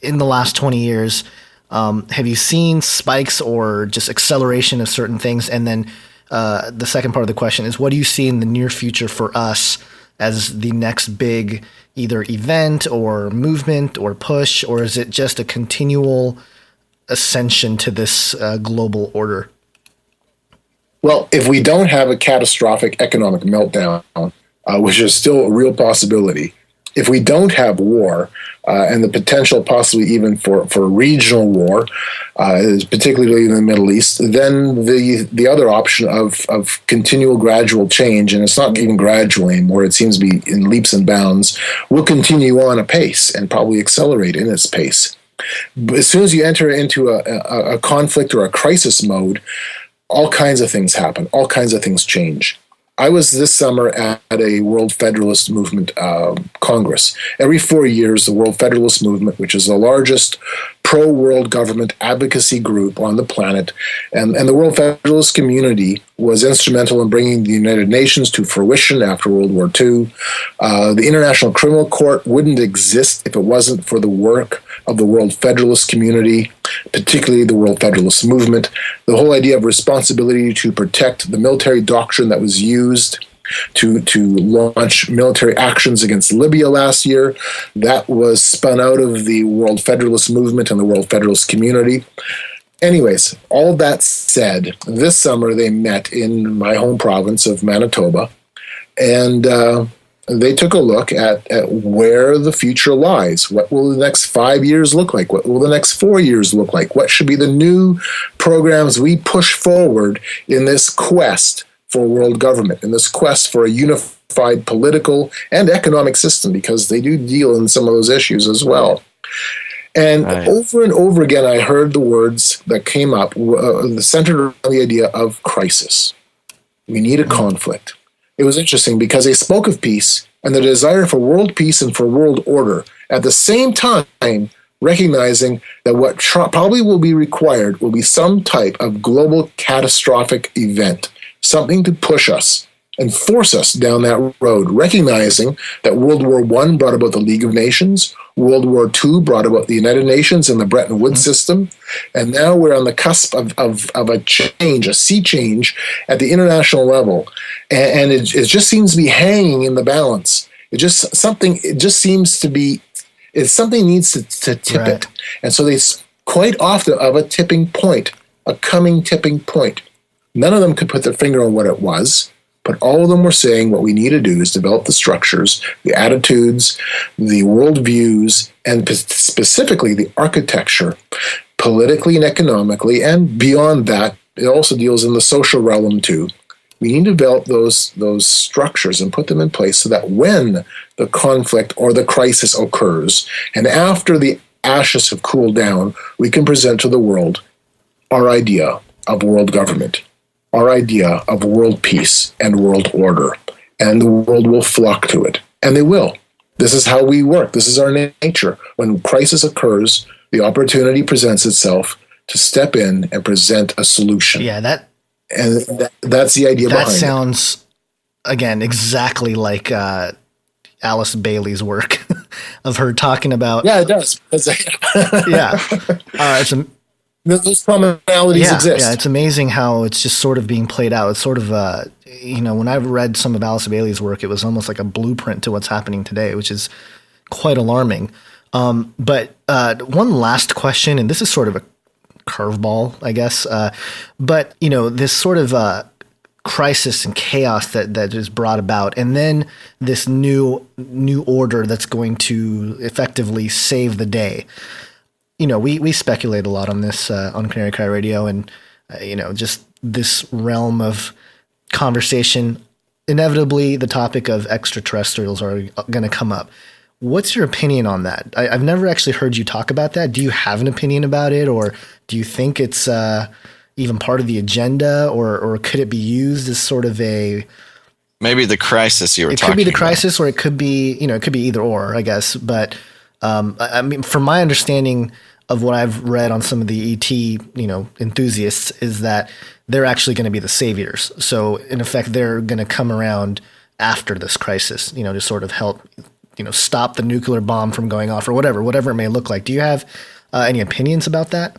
in the last 20 years, have you seen spikes or just acceleration of certain things? And then the second part of the question is, what do you see in the near future for us as the next big either event or movement or push, or is it just a continual ascension to this global order? Well, if we don't have a catastrophic economic meltdown, which is still a real possibility, if we don't have war and the potential possibly even for regional war, particularly in the Middle East, then the other option of continual gradual change, and it's not even gradual anymore, it seems to be in leaps and bounds, will continue on apace and probably accelerate in its pace. But as soon as you enter into a conflict or a crisis mode, all kinds of things happen, all kinds of things change. I was this summer at a World Federalist Movement Congress. Every 4 years, the World Federalist Movement, which is the largest pro-world government advocacy group on the planet, and the World Federalist community was instrumental in bringing the United Nations to fruition after World War II. The International Criminal Court wouldn't exist if it wasn't for the work of the World Federalist community, particularly the World Federalist Movement. The whole idea of responsibility to protect the military doctrine that was used to launch military actions against Libya last year, that was spun out of the World Federalist Movement and the World Federalist community. Anyways, all that said, this summer they met in my home province of Manitoba, and they took a look at where the future lies. What will the next 5 years look like? What will the next 4 years look like? What should be the new programs we push forward in this quest for world government, in this quest for a unified political and economic system, because they do deal in some of those issues as well. And over and over again, I heard the words that came up centered around the idea of crisis. We need a conflict. It was interesting because they spoke of peace and the desire for world peace and for world order, at the same time recognizing that what probably will be required will be some type of global catastrophic event, something to push us and force us down that road, recognizing that World War I brought about the League of Nations, World War II brought about the United Nations and the Bretton Woods system, and now we're on the cusp of a change, a sea change at the international level, and it just seems to be hanging in the balance. Something needs to tip it, and so they quite often of a tipping point, a coming tipping point. None of them could put their finger on what it was. But all of them were saying what we need to do is develop the structures, the attitudes, the worldviews, and specifically the architecture, politically and economically, and beyond that, it also deals in the social realm too. We need to develop those structures and put them in place so that when the conflict or the crisis occurs, and after the ashes have cooled down, we can present to the world our idea of world government, our idea of world peace and world order, and the world will flock to it. And they will. This is how we work. This is our nature. When crisis occurs, the opportunity presents itself to step in and present a solution. Yeah, that's the idea behind it. That sounds, again, exactly like Alice Bailey's work of her talking about... Yeah, it does. Yeah. Those commonalities exist. Yeah, it's amazing how it's just sort of being played out. It's sort of, when I've read some of Alice Bailey's work, it was almost like a blueprint to what's happening today, which is quite alarming. But one last question, and this is sort of a curveball, I guess. But this sort of crisis and chaos that is brought about, and then this new order that's going to effectively save the day. We speculate a lot on this on Canary Cry Radio, and just this realm of conversation. Inevitably, the topic of extraterrestrials are going to come up. What's your opinion on that? I've never actually heard you talk about that. Do you have an opinion about it, or do you think it's even part of the agenda, or could it be used as sort of maybe the crisis you were talking about? It could be the crisis, or it could be it could be either or, I guess. But I mean, from my understanding of what I've read on some of the ET enthusiasts, is that they're actually going to be the saviors. So in effect, they're going to come around after this crisis, to sort of help stop the nuclear bomb from going off, or whatever it may look like. Do you have any opinions about that?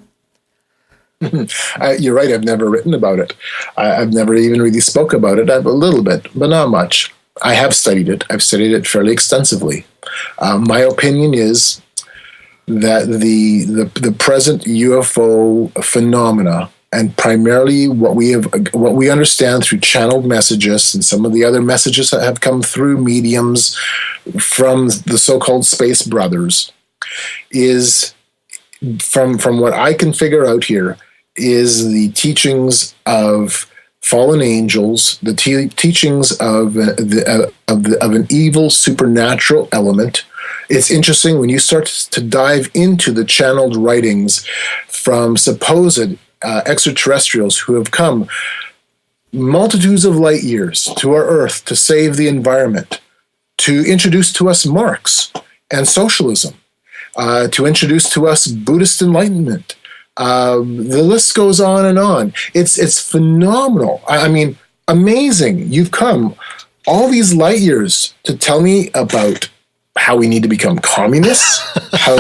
You're right. I've never written about it. I've never even really spoke about it. I've a little bit, but not much. I have studied it. I've studied it fairly extensively. My opinion is that the present UFO phenomena, and primarily what we understand through channeled messages and some of the other messages that have come through mediums from the so-called space brothers, is from what I can figure out here, is the teachings of fallen angels, the teachings of an evil supernatural element. It's interesting when you start to dive into the channeled writings from supposed extraterrestrials who have come multitudes of light years to our Earth to save the environment, to introduce to us Marx and socialism, to introduce to us Buddhist enlightenment. The list goes on and on. It's phenomenal. I mean, amazing. You've come all these light years to tell me about how we need to become communists, how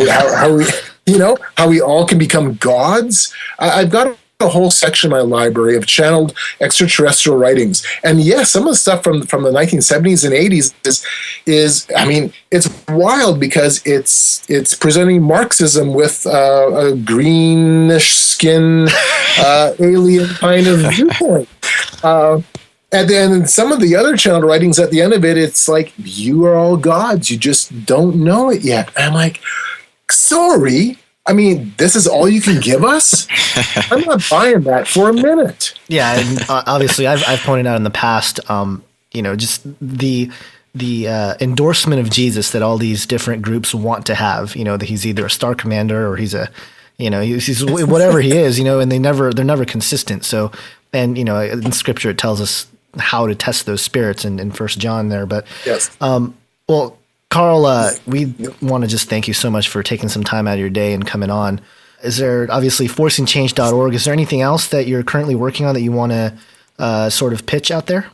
we all can become gods. I've got a whole section in my library of channeled extraterrestrial writings, and yes, some of the stuff from the 1970s and 80s is I mean, it's wild because it's presenting Marxism with a greenish skin alien kind of viewpoint. And then some of the other channeled writings at the end of it, it's like, you are all gods. You just don't know it yet. And I'm like, sorry. I mean, this is all you can give us? I'm not buying that for a minute. Yeah, and obviously I've pointed out in the past, just the endorsement of Jesus that all these different groups want to have, that he's either a star commander or he's he's whatever he is, and they're never consistent. So, and, in scripture, it tells us how to test those spirits in 1 John there. But, yes. Well, Carl, we want to just thank you so much for taking some time out of your day and coming on. Is there, obviously, forcingchange.org, is there anything else that you're currently working on that you want to sort of pitch out there?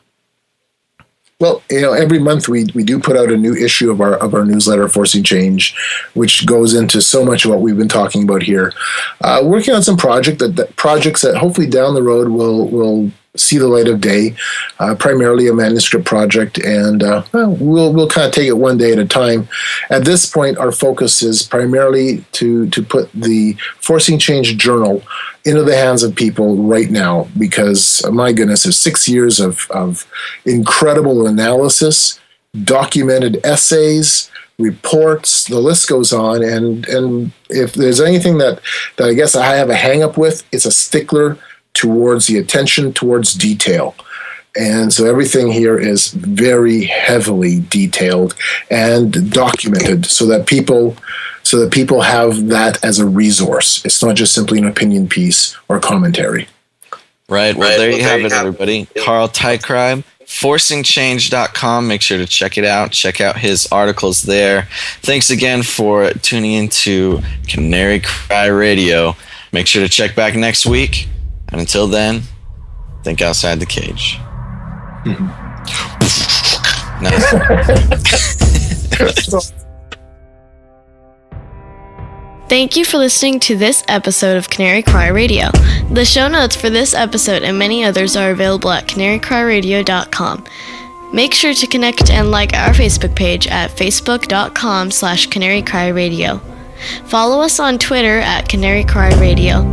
Well, every month we do put out a new issue of our newsletter, Forcing Change, which goes into so much of what we've been talking about here. Working on some projects that hopefully down the road will see the light of day. Primarily a manuscript project, and we'll kind of take it one day at a time. At this point, our focus is primarily to put the Forcing Change journal into the hands of people right now, because my goodness, there's 6 years of incredible analysis, documented essays, reports, the list goes on, and if there's anything that I guess I have a hang up with, it's a stickler towards the attention towards detail. And so everything here is very heavily detailed and documented so that people have that as a resource. It's not just simply an opinion piece or commentary. Right. Well, there you have it, everybody. Carl Teichrib, forcingchange.com. Make sure to check it out. Check out his articles there. Thanks again for tuning into Canary Cry Radio. Make sure to check back next week. And until then, think outside the cage. Nice. Thank you for listening to this episode of Canary Cry Radio. The show notes for this episode and many others are available at canarycryradio.com. Make sure to connect and like our Facebook page at facebook.com/canarycryradio. Follow us on Twitter at Canary Cry Radio.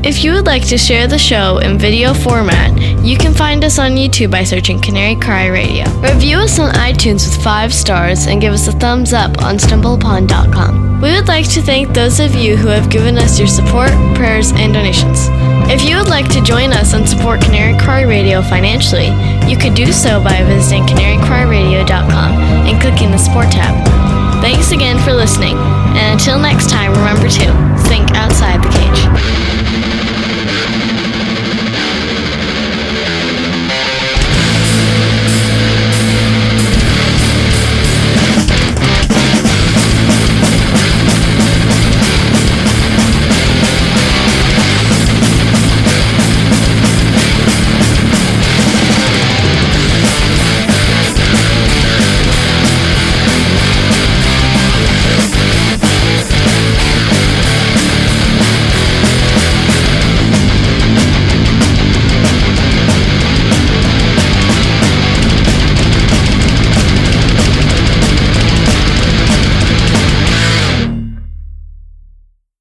If you would like to share the show in video format, you can find us on YouTube by searching Canary Cry Radio. Review us on iTunes with 5 stars and give us a thumbs up on stumbleupon.com. We would like to thank those of you who have given us your support, prayers, and donations. If you would like to join us and support Canary Cry Radio financially, you could do so by visiting canarycryradio.com and clicking the support tab. Thanks again for listening, and until next time, remember to think outside the cage.